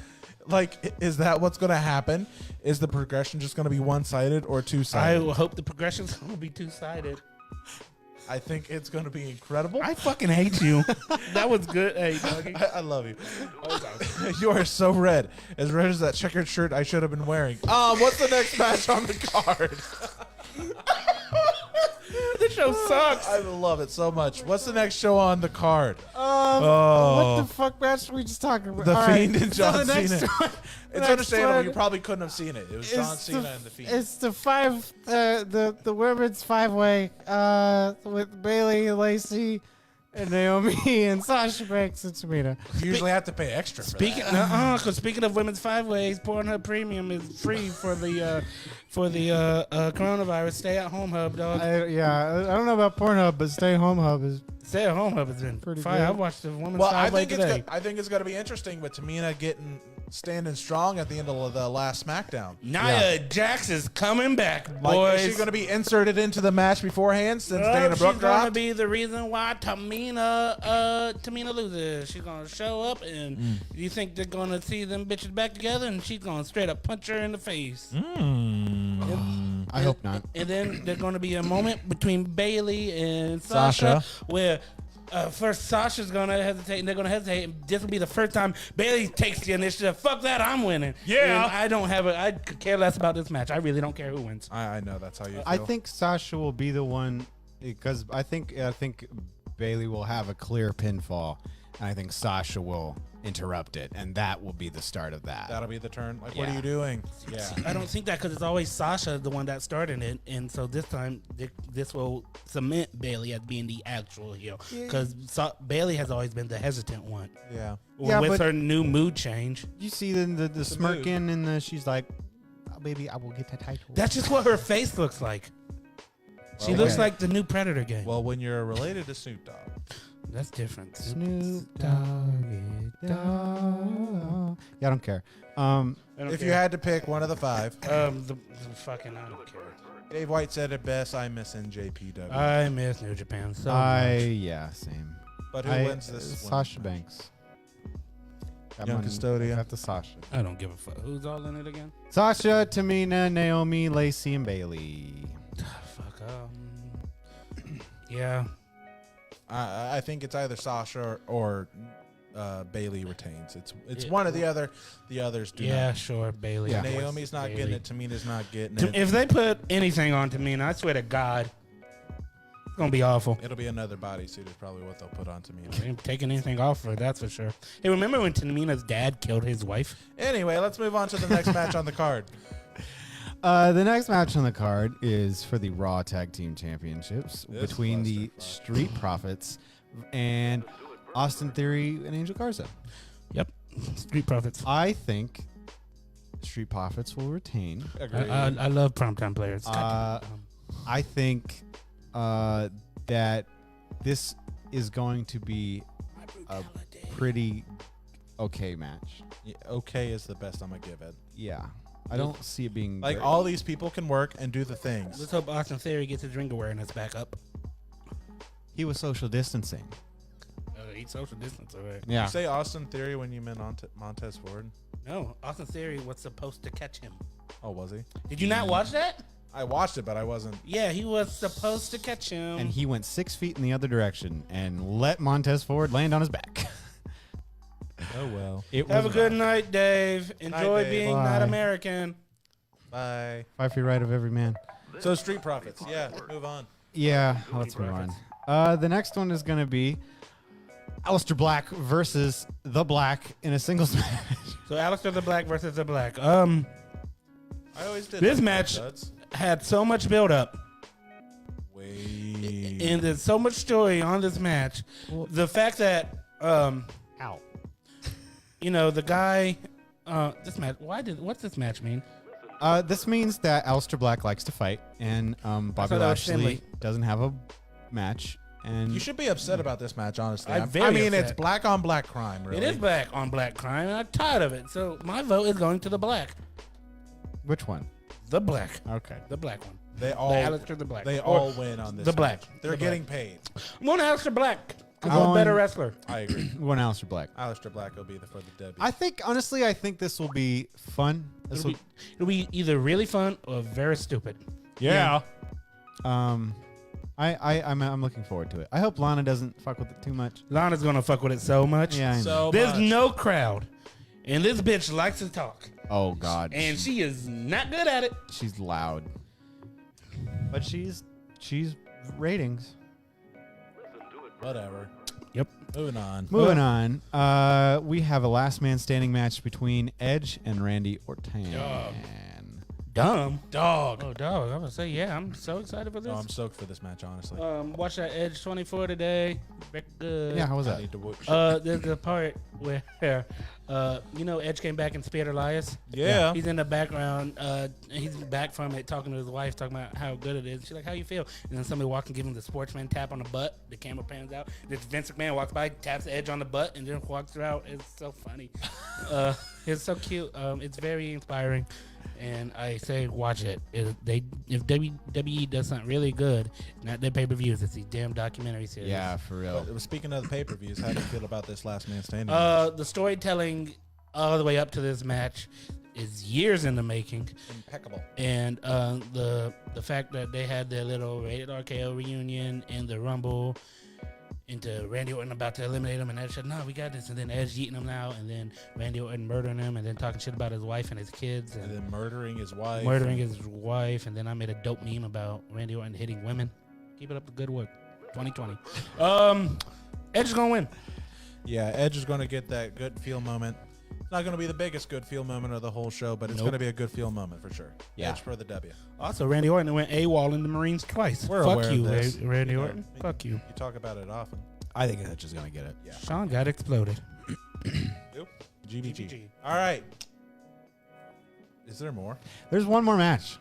Speaker 3: Like, is that what's gonna happen? Is the progression just gonna be one-sided or
Speaker 2: I
Speaker 3: two-sided?
Speaker 2: hope the progression's gonna be two-sided.
Speaker 3: I think it's gonna be incredible.
Speaker 2: I fucking hate you. That was good. Hey, doggy.
Speaker 3: I love you. You are so red as that checkered shirt I should have been wearing. What's the next match on the card?
Speaker 2: This show sucks.
Speaker 3: I love it so much. What's the next show on the card?
Speaker 5: What the fuck match are we just talking about?
Speaker 3: The
Speaker 5: All
Speaker 3: Fiend and
Speaker 5: so
Speaker 3: John
Speaker 5: the next
Speaker 3: Cena.
Speaker 5: one-
Speaker 3: It's
Speaker 5: next
Speaker 3: understandable.
Speaker 5: one
Speaker 3: You probably couldn't have seen it. It was
Speaker 5: is
Speaker 3: John Cena and the Fiend.
Speaker 5: It's the women's 5-way with Bailey, Lacey, and Naomi, and Sasha Banks and Tamina.
Speaker 3: You usually have to pay extra for
Speaker 2: Speaking,
Speaker 3: that.
Speaker 2: because speaking of women's 5-ways, Pornhub Premium is free for the coronavirus stay-at-home hub, dog.
Speaker 5: I don't know about Pornhub, but Stay Home Hub is
Speaker 2: Stay-at-home hub has been
Speaker 5: Pretty
Speaker 2: fire.
Speaker 5: good.
Speaker 2: I watched the women's
Speaker 3: Well, I
Speaker 2: 5-way
Speaker 3: think it's
Speaker 2: today.
Speaker 3: I think it's going to be interesting with Tamina standing strong at the end of the last SmackDown.
Speaker 2: Nia Jax is coming back,
Speaker 3: Like,
Speaker 2: boys.
Speaker 3: is she going to be inserted into the match beforehand since Dana
Speaker 2: She's
Speaker 3: Brooke
Speaker 2: gonna
Speaker 3: dropped?
Speaker 2: be the reason why Tamina loses. She's gonna show up, and you think they're gonna see them bitches back together, and she's gonna straight up punch her in the face.
Speaker 4: I hope not.
Speaker 2: And then there's gonna be a moment between Bailey and Sasha. Where first Sasha's gonna hesitate, and they're gonna hesitate. And this will be the first time Bailey takes the initiative. Fuck that, I'm winning.
Speaker 3: Yeah.
Speaker 2: And I could care less about this match. I really don't care who wins.
Speaker 3: I know that's how you feel.
Speaker 4: I think Sasha will be the one because I think Bailey will have a clear pinfall, and I think Sasha will interrupt it, and that will be the start of that.
Speaker 3: that'll be the turn. Like, what are
Speaker 4: Yeah.
Speaker 3: you doing? Yeah.
Speaker 2: I don't think that because it's always Sasha the one that started it, and so this time this will cement Bailey as being the actual heel because Bailey has always been the hesitant one.
Speaker 3: Yeah.
Speaker 5: Yeah,
Speaker 2: With
Speaker 5: but-
Speaker 2: her new mood change.
Speaker 4: You see the smirking and she's like, oh, "Baby, I will get that title."
Speaker 2: That's just what her face looks like. She
Speaker 3: Well,
Speaker 2: looks
Speaker 3: okay.
Speaker 2: like the new Predator game.
Speaker 3: Well, when you're related to Snoop Dogg.
Speaker 2: That's different.
Speaker 4: Snoop Doggy Dogg. Yeah, I don't care.
Speaker 2: I don't
Speaker 3: If
Speaker 2: care.
Speaker 3: you had to pick one of the five,
Speaker 2: the fucking I don't care.
Speaker 3: Dave White said it best. I miss NJPW.
Speaker 2: I miss New Japan so
Speaker 4: Yeah, same.
Speaker 3: but who wins this one?
Speaker 4: Sasha Banks.
Speaker 3: Young Custodian.
Speaker 4: Got the Sasha.
Speaker 2: much. I don't give a fuck. Who's all in it again?
Speaker 4: Sasha, Tamina, Naomi, Lacey, and Bailey.
Speaker 2: Fuck. Yeah.
Speaker 3: I think it's either Sasha or Bailey retains. It's
Speaker 2: Yeah.
Speaker 3: one or the other. The others do
Speaker 2: Yeah,
Speaker 3: not.
Speaker 2: sure. Bailey.
Speaker 4: Yeah.
Speaker 3: Naomi's not getting it. Tamina's not getting it.
Speaker 2: If they put anything on Tamina, I swear to God, it's gonna be awful.
Speaker 3: It'll be another bodysuit is probably what they'll put on Tamina.
Speaker 2: They ain't taking anything off her, that's for sure. Hey, remember when Tamina's dad killed his wife?
Speaker 3: Anyway, let's move on to the next match on the card.
Speaker 4: The next match on the card is for the Raw Tag Team Championships
Speaker 3: This
Speaker 4: between the
Speaker 3: clusterfuck.
Speaker 4: Street Profits and Austin Theory and Angel Garza.
Speaker 2: Yep. Street Profits.
Speaker 4: I think Street Profits will retain.
Speaker 2: I love primetime players.
Speaker 4: I think that this is going to be a pretty okay match.
Speaker 3: Yeah, okay is the best I'm gonna give it.
Speaker 4: Yeah. I don't see it being
Speaker 3: Like
Speaker 4: very-
Speaker 3: all these people can work and do the things.
Speaker 2: Let's hope Austin Theory gets his ring awareness back up.
Speaker 4: He was social distancing.
Speaker 2: He's social distance, all right.
Speaker 4: Yeah.
Speaker 3: You say Austin Theory when you meant Montez Ford?
Speaker 2: No, Austin Theory was supposed to catch him.
Speaker 3: Oh, was he?
Speaker 2: Did you not watch that?
Speaker 3: I watched it, but I wasn't.
Speaker 2: Yeah, he was supposed to catch him.
Speaker 4: And he went 6 feet in the other direction and let Montez Ford land on his back.
Speaker 3: Oh well.
Speaker 4: It
Speaker 2: Have a
Speaker 4: was
Speaker 2: good night, Dave. Enjoy
Speaker 3: Dave.
Speaker 2: being
Speaker 4: Bye.
Speaker 2: not American.
Speaker 3: Bye.
Speaker 4: 5 feet right of every man.
Speaker 3: So Street Profits. Yeah, move on.
Speaker 4: Yeah, let's move on. The next one is going to be Aleister Black versus The Black in a singles match.
Speaker 2: So Aleister the Black versus the Black.
Speaker 3: I always did.
Speaker 2: This
Speaker 3: like
Speaker 2: match-
Speaker 3: Duds.
Speaker 2: Had so much build up.
Speaker 3: Wait.
Speaker 2: And there's so much story on this match. The fact that
Speaker 4: Ow.
Speaker 2: you know, the guy this match what's this match mean?
Speaker 4: This means that Aleister Black likes to fight, and Bobby
Speaker 2: thought that was
Speaker 4: Lashley
Speaker 2: Finley.
Speaker 4: doesn't have a match. And
Speaker 3: You should be upset about this match, honestly.
Speaker 2: I'm
Speaker 3: I
Speaker 2: very
Speaker 3: mean,
Speaker 2: upset.
Speaker 3: it's black on black crime, really.
Speaker 2: It is black on black crime, and I'm tired of it. So my vote is going to the Black.
Speaker 4: which one?
Speaker 2: The Black.
Speaker 4: Okay.
Speaker 2: The Black one.
Speaker 3: They all,
Speaker 2: Aleister the Black.
Speaker 3: they
Speaker 2: Or
Speaker 3: all win on this.
Speaker 2: the Black.
Speaker 3: match. They're
Speaker 2: The
Speaker 3: getting paid.
Speaker 2: I'm going to Aleister Black. I'm
Speaker 4: I'm
Speaker 2: a better
Speaker 4: going-
Speaker 2: wrestler.
Speaker 3: I agree.
Speaker 4: One Aleister Black.
Speaker 3: Aleister Black will be for the W.
Speaker 4: I think, honestly, I think this will be fun. This will,
Speaker 2: It'll be either really fun or very stupid.
Speaker 4: yeah. I'm looking forward to it. I hope Lana doesn't fuck with it too much.
Speaker 2: Lana's going to fuck with it so much.
Speaker 4: Yeah, I know.
Speaker 3: So
Speaker 2: There's
Speaker 3: much.
Speaker 2: no crowd. And this bitch likes to talk.
Speaker 4: Oh God.
Speaker 2: And she is not good at it.
Speaker 4: she's loud. But she's ratings.
Speaker 3: Whatever.
Speaker 2: Yep.
Speaker 3: Moving on.
Speaker 4: Moving on. We have a last man standing match between Edge and Randy Orton.
Speaker 2: Dumb. Dog. Oh, dog. I'm going to say, yeah, I'm so excited for this.
Speaker 3: No, I'm stoked for this match, honestly.
Speaker 2: Watch that Edge 24 today. Very good.
Speaker 4: Yeah, how was
Speaker 3: I
Speaker 4: that?
Speaker 3: need to watch.
Speaker 2: There's a part where, you know, Edge came back and spared Elias.
Speaker 3: Yeah.
Speaker 2: He's in the background. He's back from it, talking to his wife, talking about how good it is. She's like, "How you feel?" And then somebody walks and gives him the sportsman tap on the butt. The camera pans out. This Vince McMahon walks by, taps Edge on the butt, and then walks out. It's so funny. It's so cute. It's very inspiring. And I say, watch it. If WWE does something really good, not their pay-per-views, it's these damn documentary series.
Speaker 4: Yeah, for real.
Speaker 3: But speaking of the pay-per-views, how do you feel about this last man standing?
Speaker 2: The storytelling all the way up to this match is years in the making,
Speaker 3: Impeccable.
Speaker 2: and the fact that they had their little Rated RKO reunion in the Rumble, into Randy Orton about to eliminate him, and Edge said, "No, we got this," and then Edge eating him now, and then Randy Orton murdering him, and then talking shit about his wife and his kids,
Speaker 3: And
Speaker 2: and
Speaker 3: then murdering his wife.
Speaker 2: murdering his wife, and then I made a dope meme about Randy Orton hitting women. Keep it up the good work, 2020. Edge is gonna win.
Speaker 3: Yeah, Edge is going to get that good feel moment. It's not going to be the biggest good feel moment of the whole show, but it's
Speaker 2: Nope.
Speaker 3: going to be a good feel moment for sure.
Speaker 4: Yeah.
Speaker 3: Edge for the W.
Speaker 2: Also, Randy Orton went AWOL in the Marines twice.
Speaker 3: We're
Speaker 2: Fuck
Speaker 3: aware
Speaker 2: you,
Speaker 3: of this.
Speaker 2: Randy
Speaker 3: You know,
Speaker 2: Orton. Fuck you.
Speaker 3: You talk about it often.
Speaker 4: I think Edge is gonna get it.
Speaker 3: Yeah.
Speaker 2: Sean got exploded.
Speaker 3: GBG. All right. Is there more?
Speaker 4: There's one more match.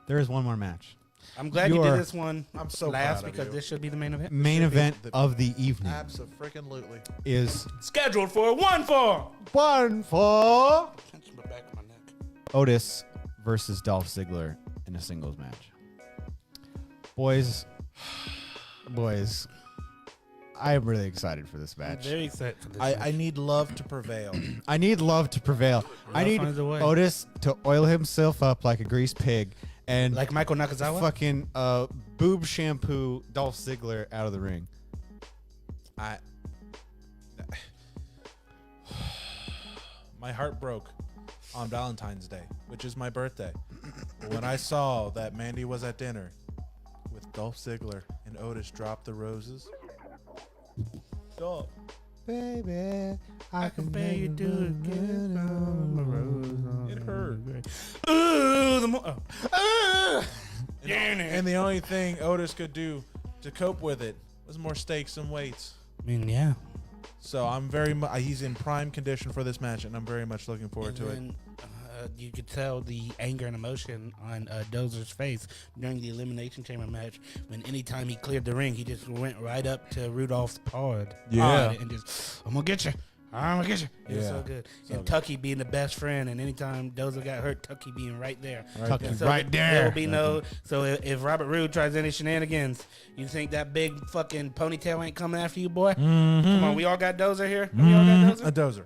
Speaker 4: There is one more match.
Speaker 2: I'm glad you
Speaker 4: You
Speaker 2: did
Speaker 4: are-
Speaker 2: this one
Speaker 3: I'm so
Speaker 2: last
Speaker 3: proud of
Speaker 2: because
Speaker 3: you.
Speaker 2: this should be the main event.
Speaker 4: Main
Speaker 3: should be
Speaker 4: event
Speaker 3: the-
Speaker 4: of the evening
Speaker 3: Absolutely.
Speaker 4: is
Speaker 2: Scheduled for 1-4.
Speaker 4: one for
Speaker 2: Touch my back of my neck.
Speaker 4: Otis versus Dolph Ziggler in a singles match. boys, I'm really excited for this match.
Speaker 2: Very excited for this.
Speaker 3: I need love to prevail.
Speaker 4: I need love to prevail. I need
Speaker 2: finds a way.
Speaker 4: Otis to oil himself up like a greased pig and
Speaker 2: Like Michael Nakazawa?
Speaker 4: fucking boob shampoo Dolph Ziggler out of the ring.
Speaker 3: My heart broke on Valentine's Day, which is my birthday, when I saw that Mandy was at dinner with Dolph Ziggler and Otis dropped the roses. Dog.
Speaker 4: Baby, I can
Speaker 2: pay you to get on the rose.
Speaker 3: It hurt.
Speaker 2: Ooh, the more.
Speaker 3: And the only thing Otis could do to cope with it was more stakes and weights.
Speaker 2: I mean, yeah.
Speaker 3: So I'm very he's in prime condition for this match, and I'm very much looking forward to it.
Speaker 2: And you could tell the anger and emotion on Dozer's face during the Elimination Chamber match when anytime he cleared the ring, he just went right up to Rudolph's pod.
Speaker 3: Yeah.
Speaker 2: And just, I'm going to get you. I'm going to get you. It was
Speaker 3: Yeah.
Speaker 2: so good.
Speaker 3: So
Speaker 2: and
Speaker 3: good.
Speaker 2: Tucky being the best friend, and anytime Dozer got hurt, Tucky being right there.
Speaker 3: Right
Speaker 2: And
Speaker 3: there.
Speaker 4: Right there.
Speaker 2: There will be no. So if Robert Roode tries any shenanigans, you think that big fucking ponytail ain't coming after you, boy? Come on, we all got Dozer here. We all got
Speaker 3: A
Speaker 2: Dozer.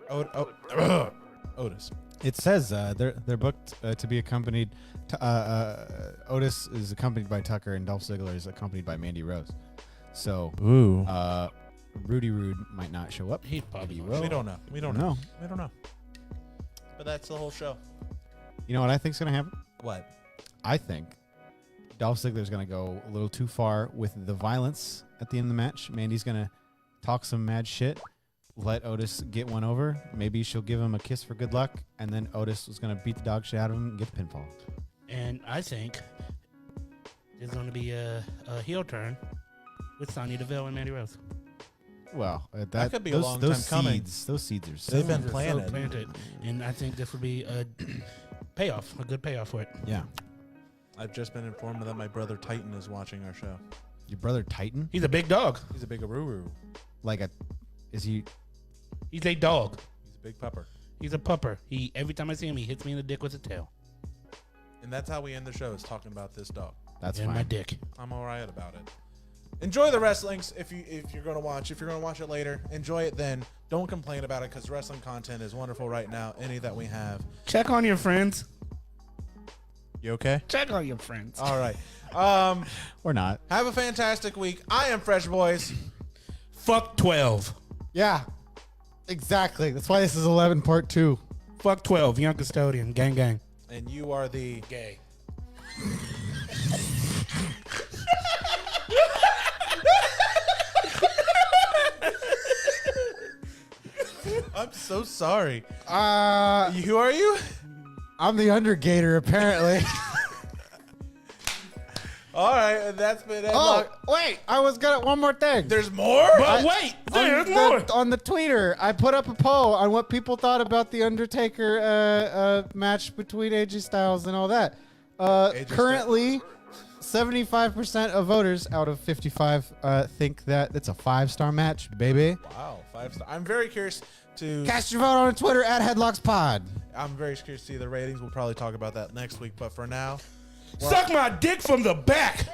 Speaker 3: Dozer. Otis.
Speaker 4: It says they're booked to be accompanied. Otis is accompanied by Tucker, and Dolph Ziggler is accompanied by Mandy Rose. So,
Speaker 3: Ooh.
Speaker 4: Rudy Rude might not show up.
Speaker 2: He probably
Speaker 4: Maybe
Speaker 2: will.
Speaker 3: We don't know. We don't
Speaker 4: No.
Speaker 3: know. We don't know. But that's the whole show.
Speaker 4: You know what I think's gonna happen?
Speaker 3: What?
Speaker 4: I think Dolph Ziggler's gonna go a little too far with the violence at the end of the match. Mandy's gonna talk some mad shit, let Otis get one over. Maybe she'll give him a kiss for good luck, and then Otis was gonna beat the dog shit out of him and get the pinfall.
Speaker 2: And I think there's going to be a heel turn with Sonya Deville and Mandy Rose.
Speaker 4: Well,
Speaker 3: That could be a long time coming.
Speaker 4: Those seeds are so
Speaker 3: They've been
Speaker 2: So
Speaker 3: planted.
Speaker 2: And I think this would be a payoff, a good payoff for it.
Speaker 4: yeah.
Speaker 3: I've just been informed that my brother Titan is watching our show.
Speaker 4: Your brother Titan,
Speaker 2: He's a big dog.
Speaker 3: He's a big aroo.
Speaker 4: is he?
Speaker 2: He's a dog.
Speaker 3: He's a big pupper.
Speaker 2: He's a pupper. Every time I see him, he hits me in the dick with a tail.
Speaker 3: And that's how we end the show, is talking about this dog.
Speaker 4: That's
Speaker 2: in my
Speaker 4: fine.
Speaker 2: dick.
Speaker 3: I'm all right about it. Enjoy the wrestlings if you're going to watch. If you're going to watch it later, enjoy it then. Don't complain about it, because wrestling content is wonderful right now, any that we have.
Speaker 2: Check on your friends.
Speaker 3: You okay?
Speaker 2: Check on your friends.
Speaker 3: All right.
Speaker 4: Or not?
Speaker 3: Have a fantastic week. I am Fresh Boys.
Speaker 2: Fuck 12.
Speaker 4: Yeah. Exactly. That's why this is 11 part 2.
Speaker 2: Fuck 12. Young custodian. Gang, gang.
Speaker 3: And you are the...
Speaker 2: Gay.
Speaker 3: I'm so sorry. Who
Speaker 4: Uh,
Speaker 3: are you?
Speaker 4: I'm the Undergator, apparently.
Speaker 3: All right, that's been
Speaker 4: Oh,
Speaker 3: Headlock.
Speaker 4: wait. I was gonna one more thing.
Speaker 3: There's more?
Speaker 2: But wait, there's more.
Speaker 4: On the tweeter, I put up a poll on what people thought about the Undertaker match between AJ Styles and all that. Currently, 75% of voters out of 55 think that it's a 5-star match, baby.
Speaker 3: Wow, 5-star. I'm very curious to...
Speaker 4: Cast your vote on Twitter at HeadlocksPod.
Speaker 3: I'm very curious to see the ratings. We'll probably talk about that next week. But for now...
Speaker 2: Suck my dick from the back.